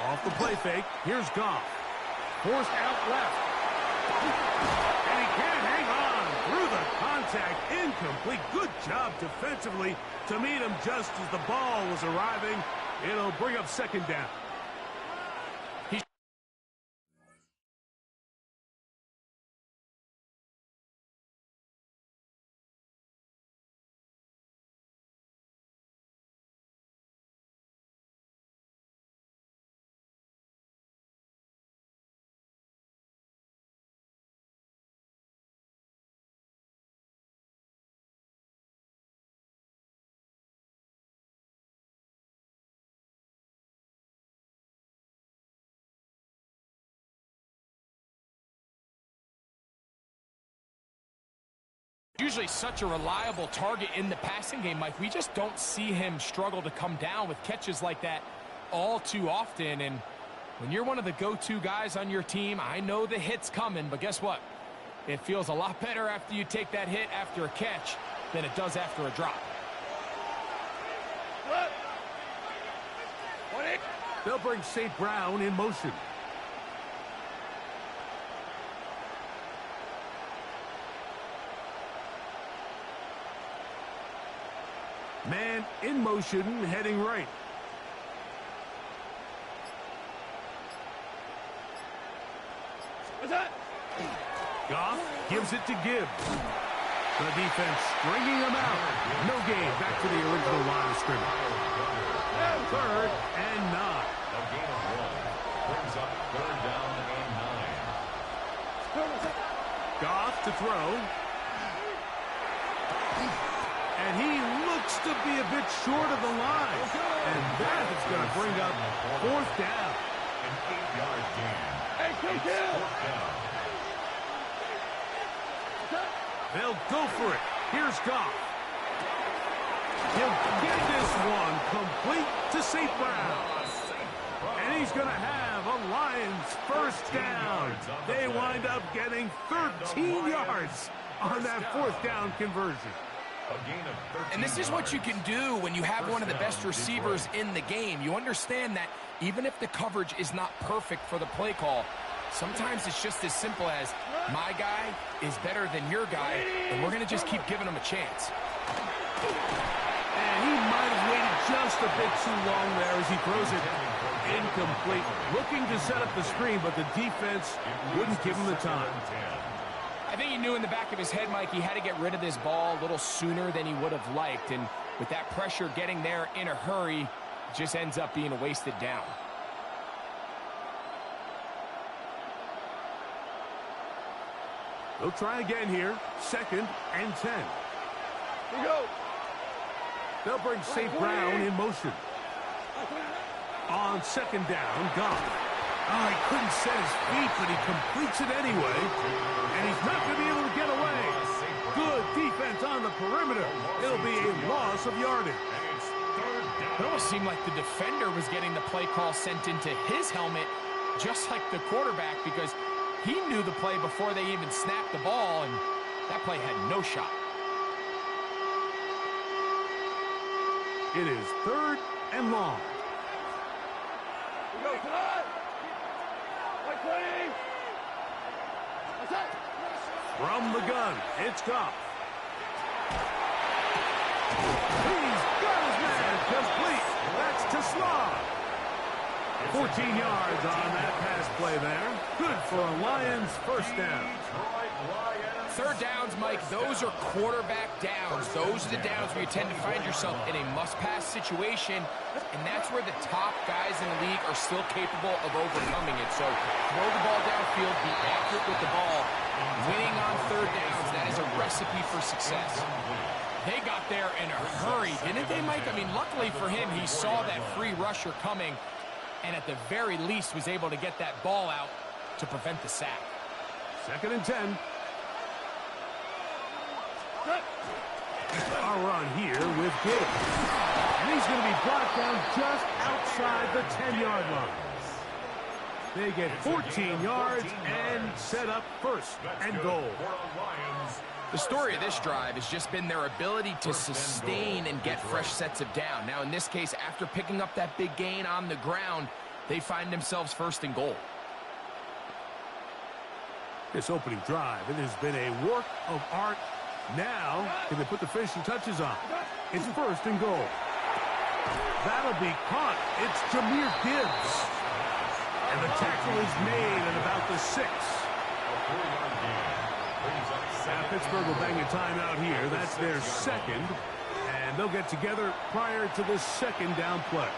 Speaker 6: Off the play fake. Here's Goff. Forced out left. And he can't hang on through the contact. Incomplete. Good job defensively to meet him just as the ball was arriving. It'll bring up second down.
Speaker 7: Usually such a reliable target in the passing game, Mike. We just don't see him struggle to come down with catches like that all too often. And when you're one of the go-to guys on your team, I know the hit's coming, but guess what? It feels a lot better after you take that hit after a catch than it does after a drop.
Speaker 6: They'll bring St. Brown in motion. Man in motion, heading right. Goff gives it to Gibbs. The defense stringing him out. No gain. Back to the original line of scrimmage. Third and 9.
Speaker 2: A gain of 1 brings up third down and 9.
Speaker 6: Goff to throw. And he looks to be a bit short of the line. And that is going to bring up fourth down.
Speaker 2: An 8-yard gain. It's fourth down.
Speaker 6: They'll go for it. Here's Goff. He'll get this one complete to St. Brown. And He's going to have a Lions first down. They wind up getting 13 yards on that fourth down conversion.
Speaker 7: And this is what you can do when you have one of the best receivers in the game. You understand that even if the coverage is not perfect for the play call, sometimes it's just as simple as my guy is better than your guy, and we're going to just keep giving him a chance.
Speaker 6: And he might have waited just a bit too long there as he throws it incomplete. Looking to set up the screen, but the defense wouldn't give him the time.
Speaker 7: I think he knew in the back of his head, Mike, he had to get rid of this ball a little sooner than he would have liked. And with that pressure getting there in a hurry, it just ends up being a wasted down.
Speaker 6: They'll try again here. 2nd and 10.
Speaker 4: Here we go.
Speaker 6: They'll bring St. Brown in motion. On 2nd down, gone. Oh, he couldn't set his feet, but he completes it anyway. And he's not going to be able to get away. Good defense on the perimeter. It'll be a loss of yardage.
Speaker 7: It almost seemed like the defender was getting the play call sent into his helmet, just like the quarterback, because he knew the play before they even snapped the ball, and that play had no shot.
Speaker 6: It is 3rd and long.
Speaker 4: Here we go. Come on. Like 20. What's that?
Speaker 6: From the gun, it's Goff. He's got his man complete. That's to Slaw. 14 yards on that pass play there. Good for a Lions first down.
Speaker 7: 3rd downs, Mike, those are quarterback downs. Those are the downs where you tend to find yourself in a must-pass situation, and that's where the top guys in the league are still capable of overcoming it. So throw the ball downfield, be accurate with the ball. Winning on 3rd downs, that is a recipe for success. They got there in a hurry, didn't they, Mike? I mean, luckily for him, he saw that free rusher coming, and at the very least was able to get that ball out to prevent the sack.
Speaker 6: 2nd and 10. A run here with Gibbs. And he's going to be brought down just outside the 10-yard line. They get 14 yards and set up 1st and goal.
Speaker 7: The story of this drive has just been their ability to sustain and get fresh sets of down. Now, in this case, after picking up that big gain on the ground, they find themselves 1st and goal.
Speaker 6: This opening drive, it has been a work of art. Now, can they put the finishing touches on? It's 1st and goal. That'll be caught. It's Jahmyr Gibbs. And the tackle is made at about the 6. Now, Pittsburgh will bang a timeout here. That's their 2nd. And they'll get together prior to the 2nd down play.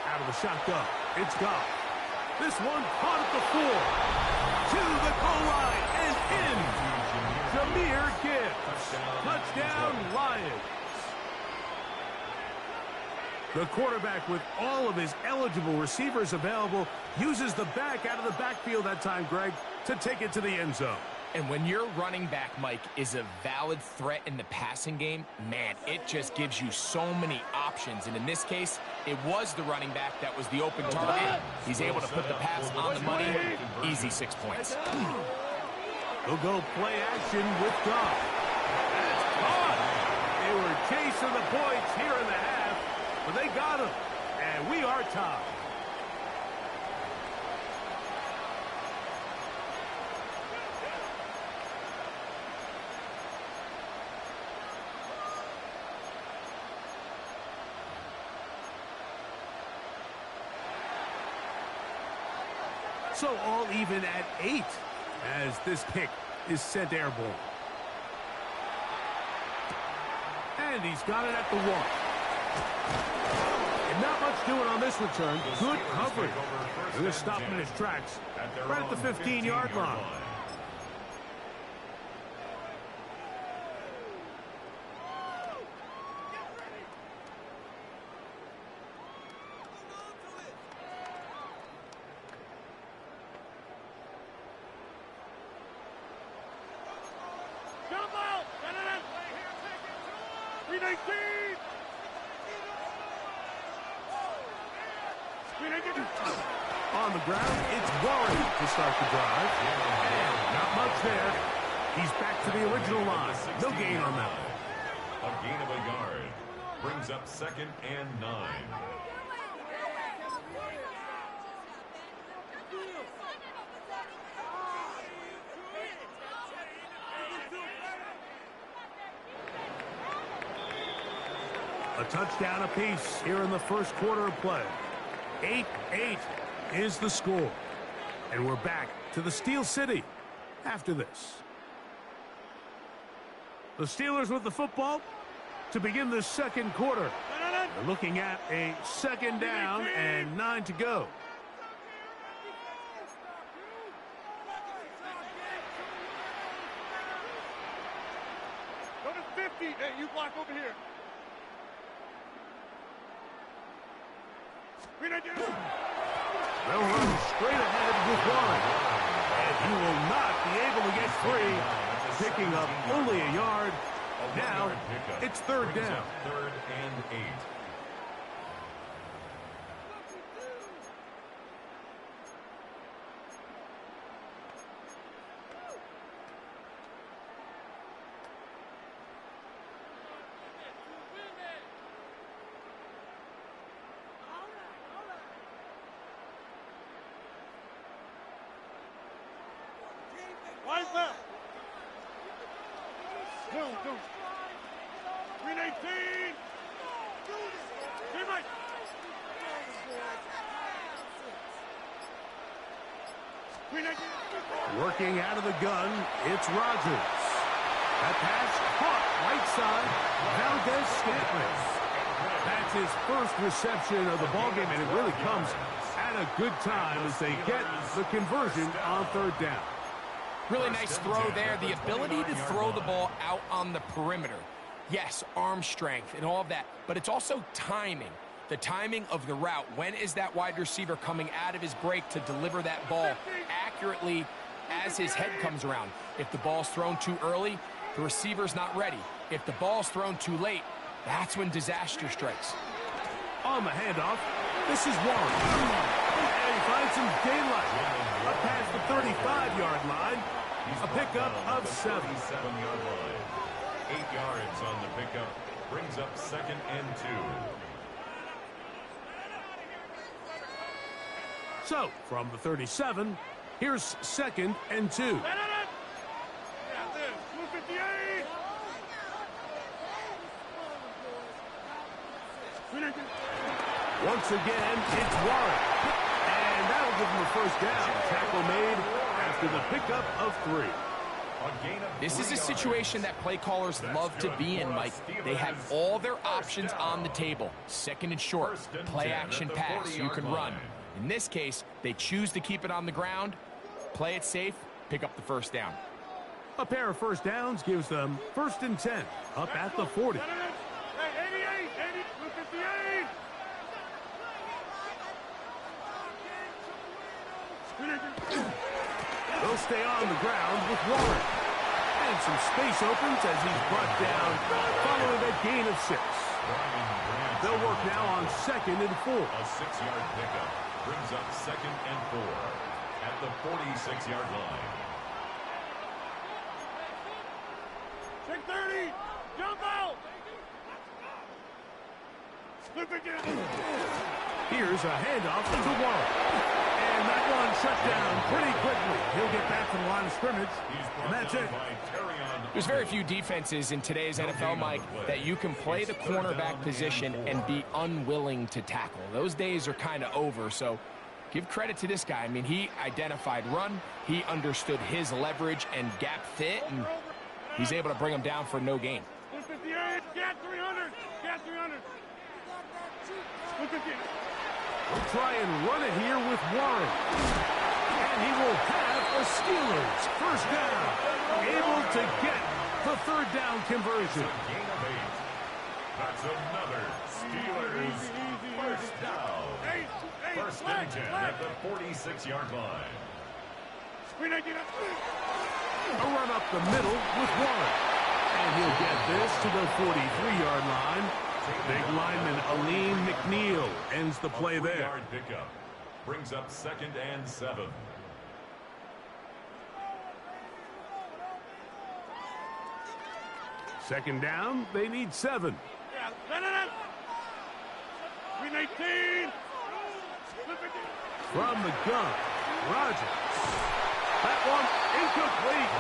Speaker 6: Out of the shotgun, it's Goff. This one caught at the 4. To the goal line and in. Jahmyr Gibbs. Touchdown, Lions. The quarterback, with all of his eligible receivers available, uses the back out of the backfield that time, Greg, to take it to the end zone.
Speaker 7: And when your running back, Mike, is a valid threat in the passing game, man, it just gives you so many options. And in this case, it was the running back that was the open target. He's able to put the pass on the money. Easy 6 points.
Speaker 6: They'll go play action with Goff. That's caught. They were chasing the points here in the half, but they got him. And we are tied. So all even at 8 as this kick is sent airborne. And he's got it at the 1. And not much doing on this return. Good coverage. They're going to stop him in his tracks right at the 15-yard line. On the ground, it's Warren to start the drive. And not much there. He's back to the original line. No gain on that one.
Speaker 2: A gain of a yard. Brings up 2nd and 9.
Speaker 6: A touchdown apiece here in the first quarter of play. 8-8 is the score. And we're back to the Steel City after this. The Steelers with the football to begin the second quarter. They're looking at a 2nd down and 9 to go.
Speaker 4: Go to 50. Hey, you block over here.
Speaker 6: They'll run straight ahead with Warren. And he will not be able to get free, picking up only a yard. Now it's 3rd down.
Speaker 2: 3rd and 8.
Speaker 4: Wide left. 318. Get right.
Speaker 6: Working out of the gun, it's Rodgers. That pass caught right side, Valdez-Scantling. That's his first reception of the ballgame, and it really comes at a good time as they get the conversion on 3rd down.
Speaker 7: Really nice throw there. The ability to throw the ball out on the perimeter. Yes, arm strength and all of that, but it's also timing. The timing of the route. When is that wide receiver coming out of his break to deliver that ball accurately as his head comes around? If the ball's thrown too early, the receiver's not ready. If the ball's thrown too late, that's when disaster strikes.
Speaker 6: On the handoff, this is Warren. And he finds some daylight. Up past the 35-yard line. A pickup of 7.
Speaker 2: 7-yard line. 8 yards on the pickup. Brings up 2nd and 2.
Speaker 6: So, from the 37, here's 2nd and 2. Once again, it's Warren. And that'll give him a 1st down. Tackle made after the pickup of 3.
Speaker 7: This is a situation that play callers love to be in, Mike. They have all their options on the table. 2nd and short, play action pass, you can run. In this case, they choose to keep it on the ground, play it safe, pick up the 1st down.
Speaker 6: A pair of 1st downs gives them 1st and 10, up at the 40. They'll stay on the ground with Warren. And some space opens as he's brought down following a gain of 6. They'll work now on 2nd and 4.
Speaker 2: A 6-yard pickup brings up 2nd and 4 at the 46-yard line.
Speaker 4: Check 30. Jump out.
Speaker 6: Here's a handoff to Warren. And that one shut down pretty quickly. He'll get back to the line of scrimmage, and that's it.
Speaker 7: There's very few defenses in today's NFL, Mike, that you can play the cornerback position and be unwilling to tackle. Those days are kind of over, so give credit to this guy. I mean, he identified run, he understood his leverage and gap fit, and he's able to bring him down for no gain.
Speaker 4: 158, get 300, get 300. 158.
Speaker 6: We'll try and run it here with Warren. And he will have a Steelers 1st down. Able to get the 3rd down conversion.
Speaker 2: Gain of 8. That's another Steelers 1st down. 1st and 10 at the 46-yard line.
Speaker 6: A run up the middle with Warren. And he'll get this to the 43-yard line. Big lineman Aleem McNeil ends the play there.
Speaker 2: 3-yard pickup brings up 2nd and 7.
Speaker 6: Second down, they need 7.
Speaker 4: Green 18.
Speaker 6: From the gun, Rogers. That one incomplete.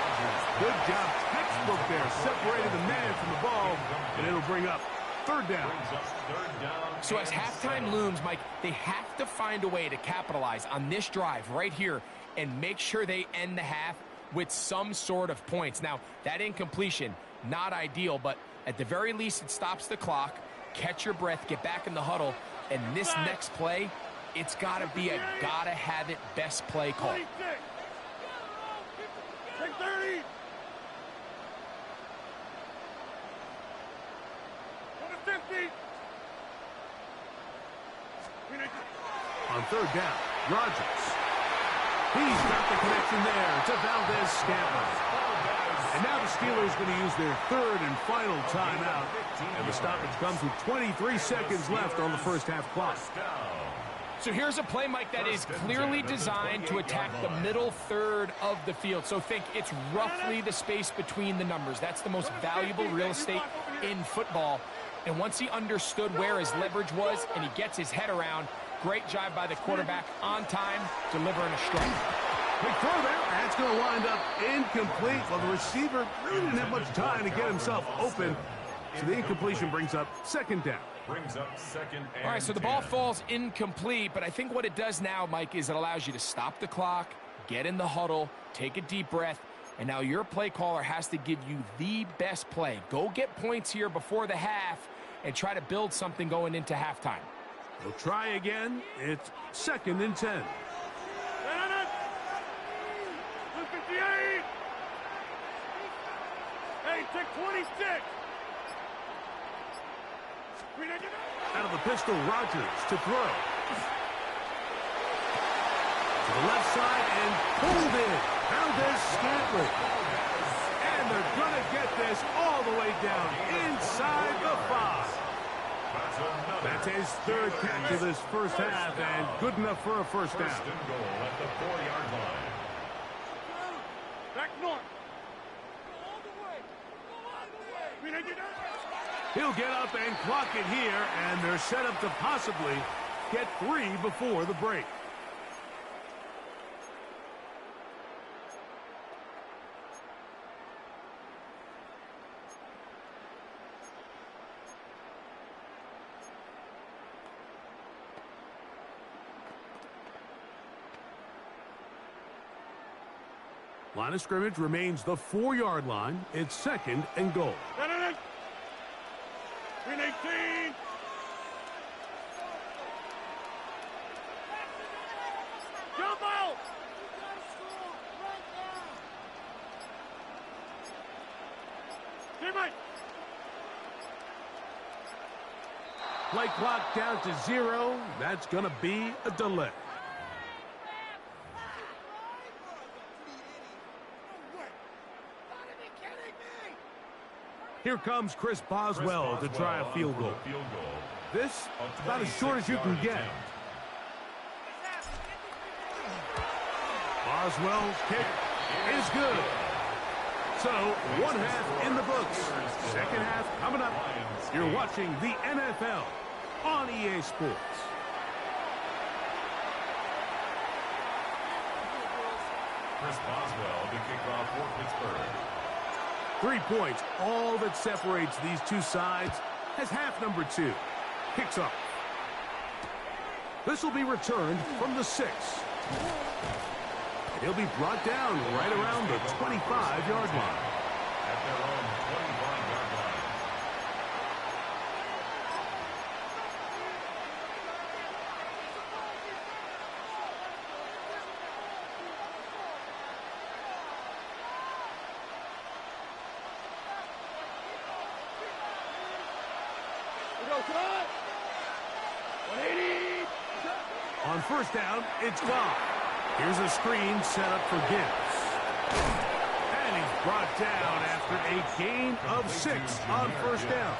Speaker 6: Good job, textbook there, separating the man from the ball, and it'll bring up 3rd down.
Speaker 7: So as halftime looms, Mike, they have to find a way to capitalize on this drive right here and make sure they end the half with some sort of points. Now, that incompletion, not ideal, but at the very least, it stops the clock. Catch your breath, get back in the huddle, and this next play, it's got to be a gotta-have-it best play call.
Speaker 4: 26. Take 30. Go to 50.
Speaker 6: On 3rd down, Rogers. He's got the connection there to Valdez-Scantling. And now the Steelers going to use their 3rd and final timeout. And the stoppage comes with 23 seconds left on the first half clock.
Speaker 7: So here's a play, Mike, that is clearly designed to attack the middle third of the field. So think it's roughly the space between the numbers. That's the most valuable real estate in football. And once he understood where his leverage was and he gets his head around, great job by the quarterback on time, delivering a strike.
Speaker 6: Big throw there. That's going to wind up incomplete. Well, the receiver really didn't have much time to get himself open. So the incompletion brings up 2nd down.
Speaker 2: Brings up 2nd and
Speaker 7: All right, so the ball falls incomplete, but I think what it does now, Mike, is it allows you to stop the clock, get in the huddle, take a deep breath, and now your play caller has to give you the best play. Go get points here before the half and try to build something going into halftime.
Speaker 6: We'll try again. It's 2nd and 10.
Speaker 4: 58. Hey, take 26.
Speaker 6: Out of the pistol, Rogers to throw. To the left side and pulled in. Valdez-Scantling. And they're going to get this all the way down inside the 5. That's his 3rd catch of this first half, and good enough for a first down.
Speaker 2: First and goal at the 4-yard line.
Speaker 4: Back north. Go all the way. Go all the way.
Speaker 6: He'll get up and clock it here, and they're set up to possibly get 3 before the break. Line of scrimmage remains the 4-yard line. It's 2nd and goal.
Speaker 4: Green 18. Jump out. Teammate.
Speaker 6: Play clock down to 0. That's going to be a delay. Here comes Chris Boswell to try a field goal. This about as short as you can get. Boswell's kick is good. So, 1 half in the books. 2nd half coming up. You're watching the NFL on EA Sports.
Speaker 2: Chris Boswell to kick off for Pittsburgh.
Speaker 6: 3 points, all that separates these two sides, as half number 2 kicks off. This will be returned from the 6. He'll be brought down right around the 25-yard line.
Speaker 2: At their own 25-yard line.
Speaker 6: On first down, it's gone. Here's a screen set up for Gibbs. And he's Brought down after a gain of 6 on first down.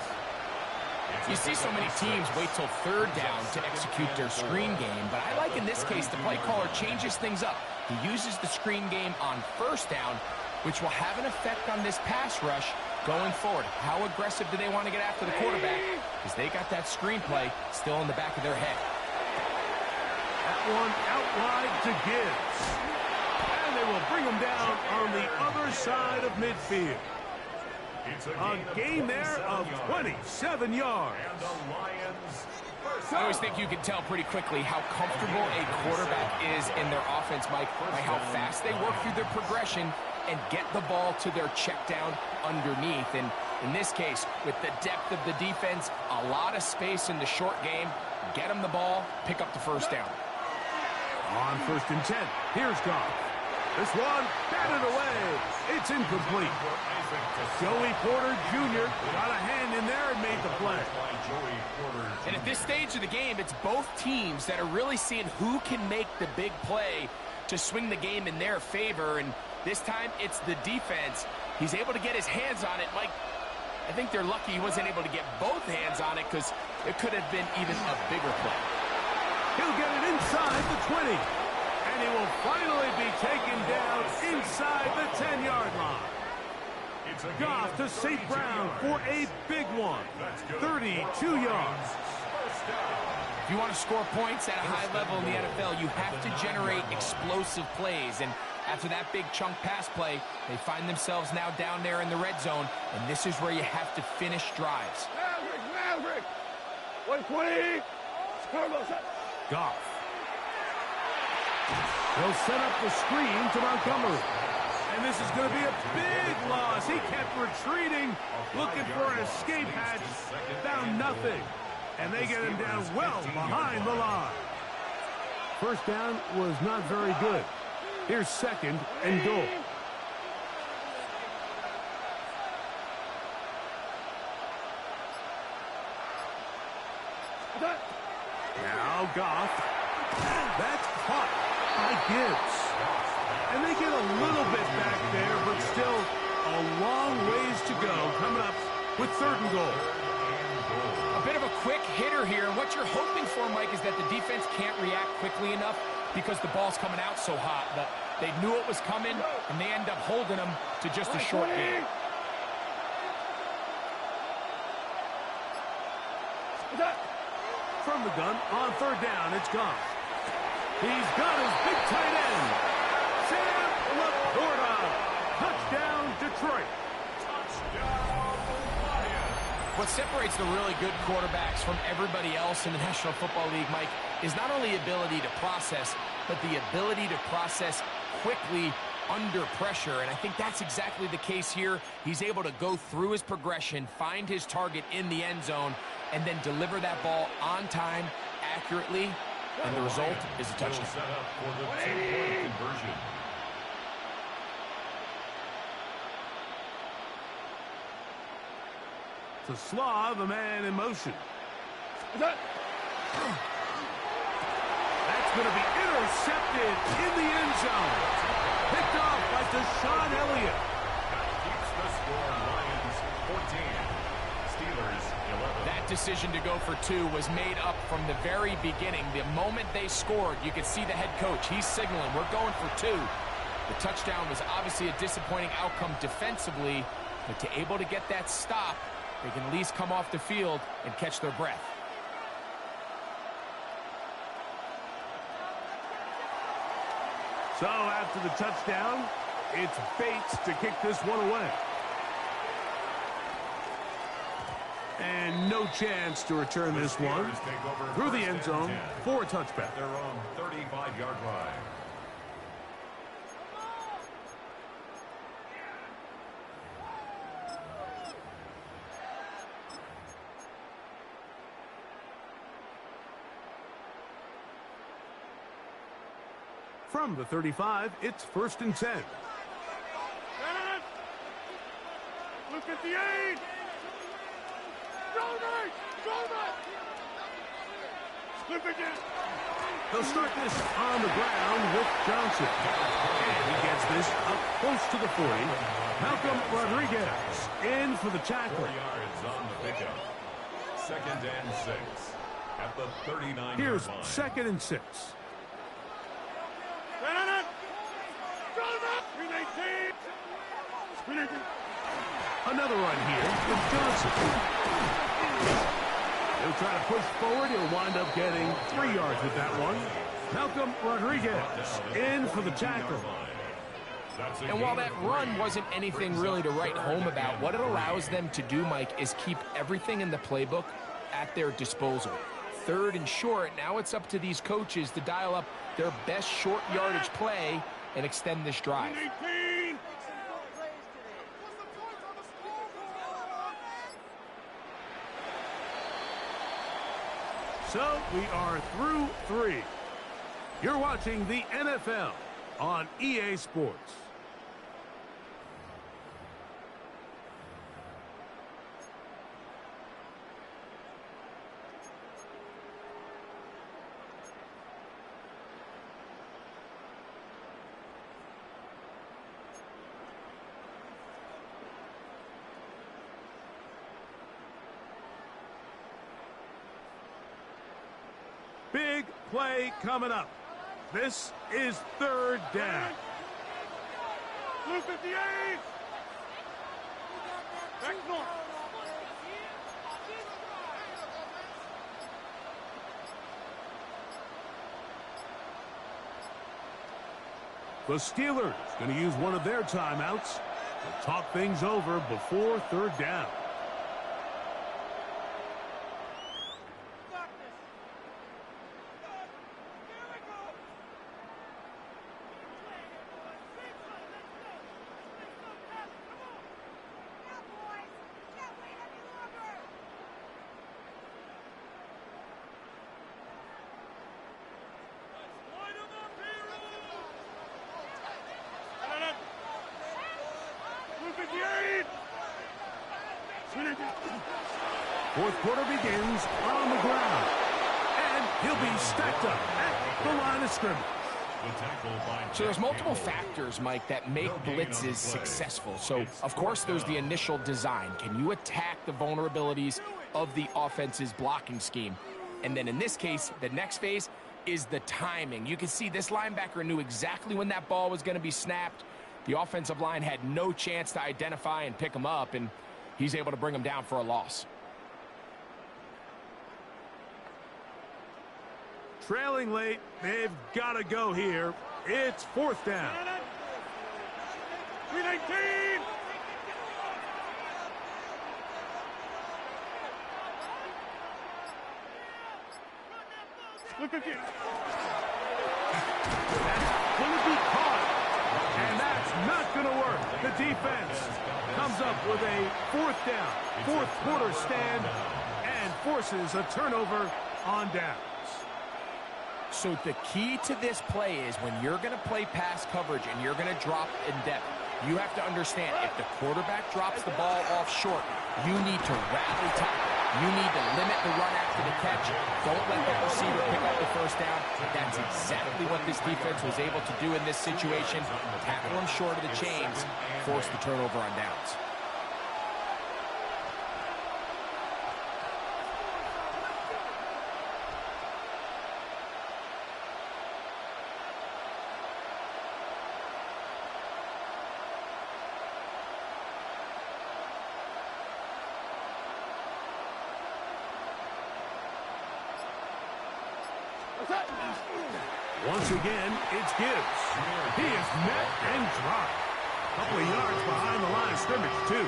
Speaker 7: You see so many teams wait till third down to execute their screen game, but I like in this case the play caller changes things up. He uses the screen game on first down, which will have an effect on this pass rush going forward. How aggressive do they want to get after the quarterback? Because they got that screen play still in the back of their head.
Speaker 6: That one out wide to Gibbs. And they will bring him down on the other side of midfield. A gain there of 27 yards.
Speaker 7: I always think you can tell pretty quickly how comfortable a quarterback is in their offense, Mike, by how fast they work through their progression and get the ball to their check down underneath. And in this case, with the depth of the defense, a lot of space in the short game, get them the ball, pick up the first down.
Speaker 6: On 1st and 10, here's Goff. This one, batted away. It's incomplete. Joey Porter Jr. got a hand in there and made the play.
Speaker 7: And at this stage of the game, it's both teams that are really seeing who can make the big play to swing the game in their favor. And this time, it's the defense. He's able to get his hands on it. Mike, I think they're lucky he wasn't able to get both hands on it because it could have been even a bigger play.
Speaker 6: He'll get it inside the 20. And he will finally be taken down inside the 10-yard line. Goff to St. Brown for a big one. 32 yards.
Speaker 7: If you want to score points at a high level in the NFL, you have to generate explosive plays. And after that big chunk pass play, they find themselves now down there in the red zone. And this is where you have to finish drives.
Speaker 4: Maverick! 120!
Speaker 6: Goff. They'll set up the screen to Montgomery. And this is going to be a big loss. He kept retreating, looking for an escape hatch. Found nothing. And they get him down well behind the line. First down was not very good. Here's 2nd and goal. Now Goff. That's caught by Gibbs. And they get a little bit back there, but still a long ways to go coming up with 3rd and goal.
Speaker 7: A bit of a quick hitter here. And what you're hoping for, Mike, is that the defense can't react quickly enough because the ball's coming out so hot. But they knew it was coming, and they end up holding them to just a short game.
Speaker 6: From the gun, on 3rd down, it's Goff. He's got his big tight end. Sam Laporta. Touchdown, Detroit.
Speaker 7: What separates the really good quarterbacks from everybody else in the National Football League, Mike, is not only ability to process, but the ability to process quickly under pressure. And I think that's exactly the case here. He's able to go through his progression, find his target in the end zone, and then deliver that ball on time, accurately, and the result is a touchdown.
Speaker 2: Set up for the 2-point conversion.
Speaker 6: To Slav, a man in motion. That's going to be intercepted in the end zone. Picked off by Deshaun Elliott.
Speaker 2: That keeps the score. Lions 14. Steelers 11.
Speaker 7: That decision to go for 2 was made up from the very beginning. The moment they scored, you could see the head coach. He's signaling, we're going for 2. The touchdown was obviously a disappointing outcome defensively, but to able to get that stop, they can at least come off the field and catch their breath.
Speaker 6: So after the touchdown, it's Bates to kick this one away. And no chance to return this one through the end zone for a touchback.
Speaker 2: Their own 35-yard line.
Speaker 6: From the 35, it's 1st and 10.
Speaker 4: Look at the 8! Go, Nate! Go, Nate! Slip again!
Speaker 6: They'll start this on the ground with Johnson. And he gets this up close to the 40. Malcolm Rodriguez in for the tackle.
Speaker 2: 4 yards on the pickup. 2nd and 6 at the 39-yard
Speaker 6: Here's
Speaker 2: line.
Speaker 6: 2nd and 6. Another run here with Johnson. He'll try to push forward. He'll wind up getting 3 yards with that one. Malcolm Rodriguez in for the tackle.
Speaker 7: And while that run wasn't anything really to write home about, what it allows them to do, Mike, is keep everything in the playbook at their disposal. 3rd and short, now it's up to these coaches to dial up their best short yardage play and extend this drive.
Speaker 6: So we are through 3. You're watching the NFL on EA Sports. Big play coming up. This is 3rd down.
Speaker 4: Blue 58! Back north!
Speaker 6: The Steelers going to use one of their timeouts to talk things over before 3rd down. Fourth quarter begins on the ground. And he'll be stacked up at the line of scrimmage.
Speaker 7: So there's multiple factors, Mike, that make blitzes successful. So, of course, there's the initial design. Can you attack the vulnerabilities of the offense's blocking scheme? And then in this case, the next phase is the timing. You can see this linebacker knew exactly when that ball was going to be snapped. The offensive line had no chance to identify and pick him up, and he's able to bring him down for a loss.
Speaker 6: Trailing late, they've got to go here. It's 4th down.
Speaker 4: 319! Look at you.
Speaker 6: That's going to be caught. And that's not going to work. The defense comes up with a 4th down, 4th quarter stand, and forces a turnover on downs.
Speaker 7: So the key to this play is when you're going to play pass coverage and you're going to drop in depth, you have to understand if the quarterback drops the ball off short, you need to rally tackle. You need to limit the run after the catch. Don't let the receiver pick up the 1st down. That's exactly what this defense was able to do in this situation. Tackle him short of the chains, force the turnover on downs.
Speaker 6: Once again, it's Gibbs. He is met and dropped. A couple of yards behind the line of scrimmage, too.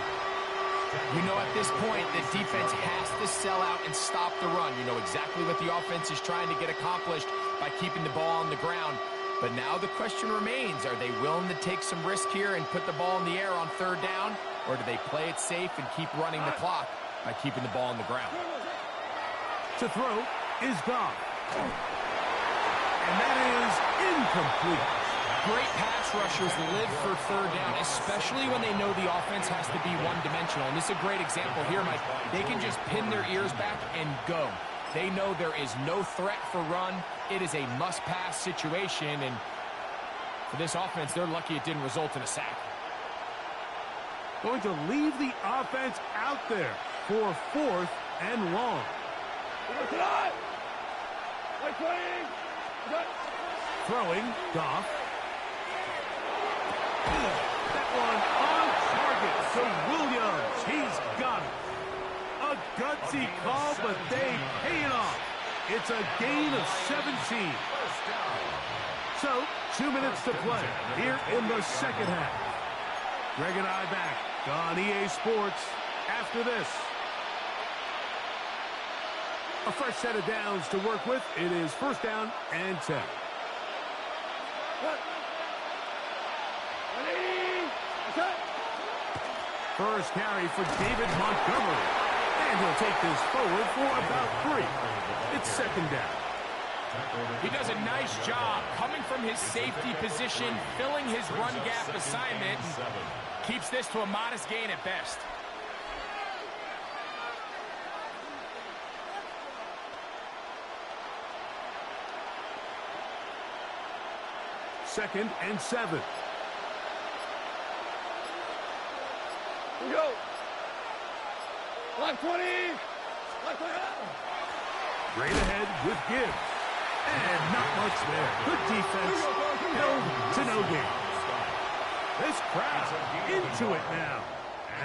Speaker 7: You know, at this point, the defense has to sell out and stop the run. You know exactly what the offense is trying to get accomplished by keeping the ball on the ground. But now the question remains, are they willing to take some risk here and put the ball in the air on 3rd down? Or do they play it safe and keep running the clock by keeping the ball on the ground?
Speaker 6: To throw is Goff. And that is incomplete.
Speaker 7: Great pass rushers live for 3rd down, especially when they know the offense has to be one-dimensional. And this is a great example here, Mike. They can just pin their ears back and go. They know there is no threat for run. It is a must-pass situation, and for this offense, they're lucky it didn't result in a sack.
Speaker 6: Going to leave the offense out there for 4th and long. Throwing, Goff. That one on target to Williams. He's got it. A gutsy call, but they pay it off. It's a gain of 17. So, 2 minutes to play here in the second half. Greg and I back on EA Sports after this. A fresh set of downs to work with. It is 1st down and 10. First carry for David Montgomery. And he'll take this forward for about 3. It's 2nd down.
Speaker 7: He does a nice job coming from his safety position, filling his run gap assignment, and keeps this to a modest gain at best.
Speaker 6: Second and 7.
Speaker 4: Here we go. 520.
Speaker 6: Straight ahead with Gibbs. And not much there. Good defense. Held to no gain. This crowd into it now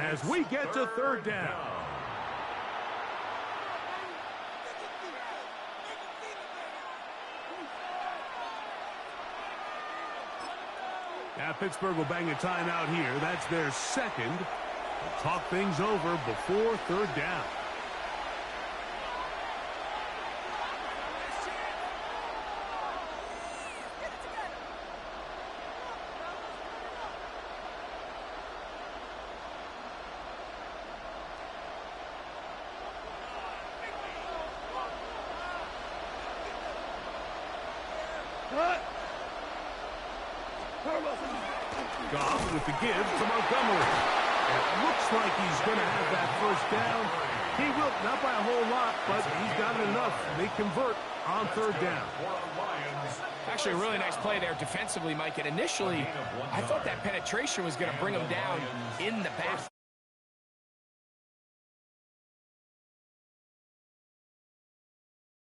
Speaker 6: as we get to 3rd down. Now Pittsburgh will bang a timeout here. That's their 2nd. They'll talk things over before 3rd down. Goff with the give to Montgomery. It looks like he's going to have that 1st down. He will, not by a whole lot, but he's got it enough. They convert on 3rd down.
Speaker 7: Actually, a really nice play there defensively, Mike. And initially, I thought that penetration was going to bring him down in the back.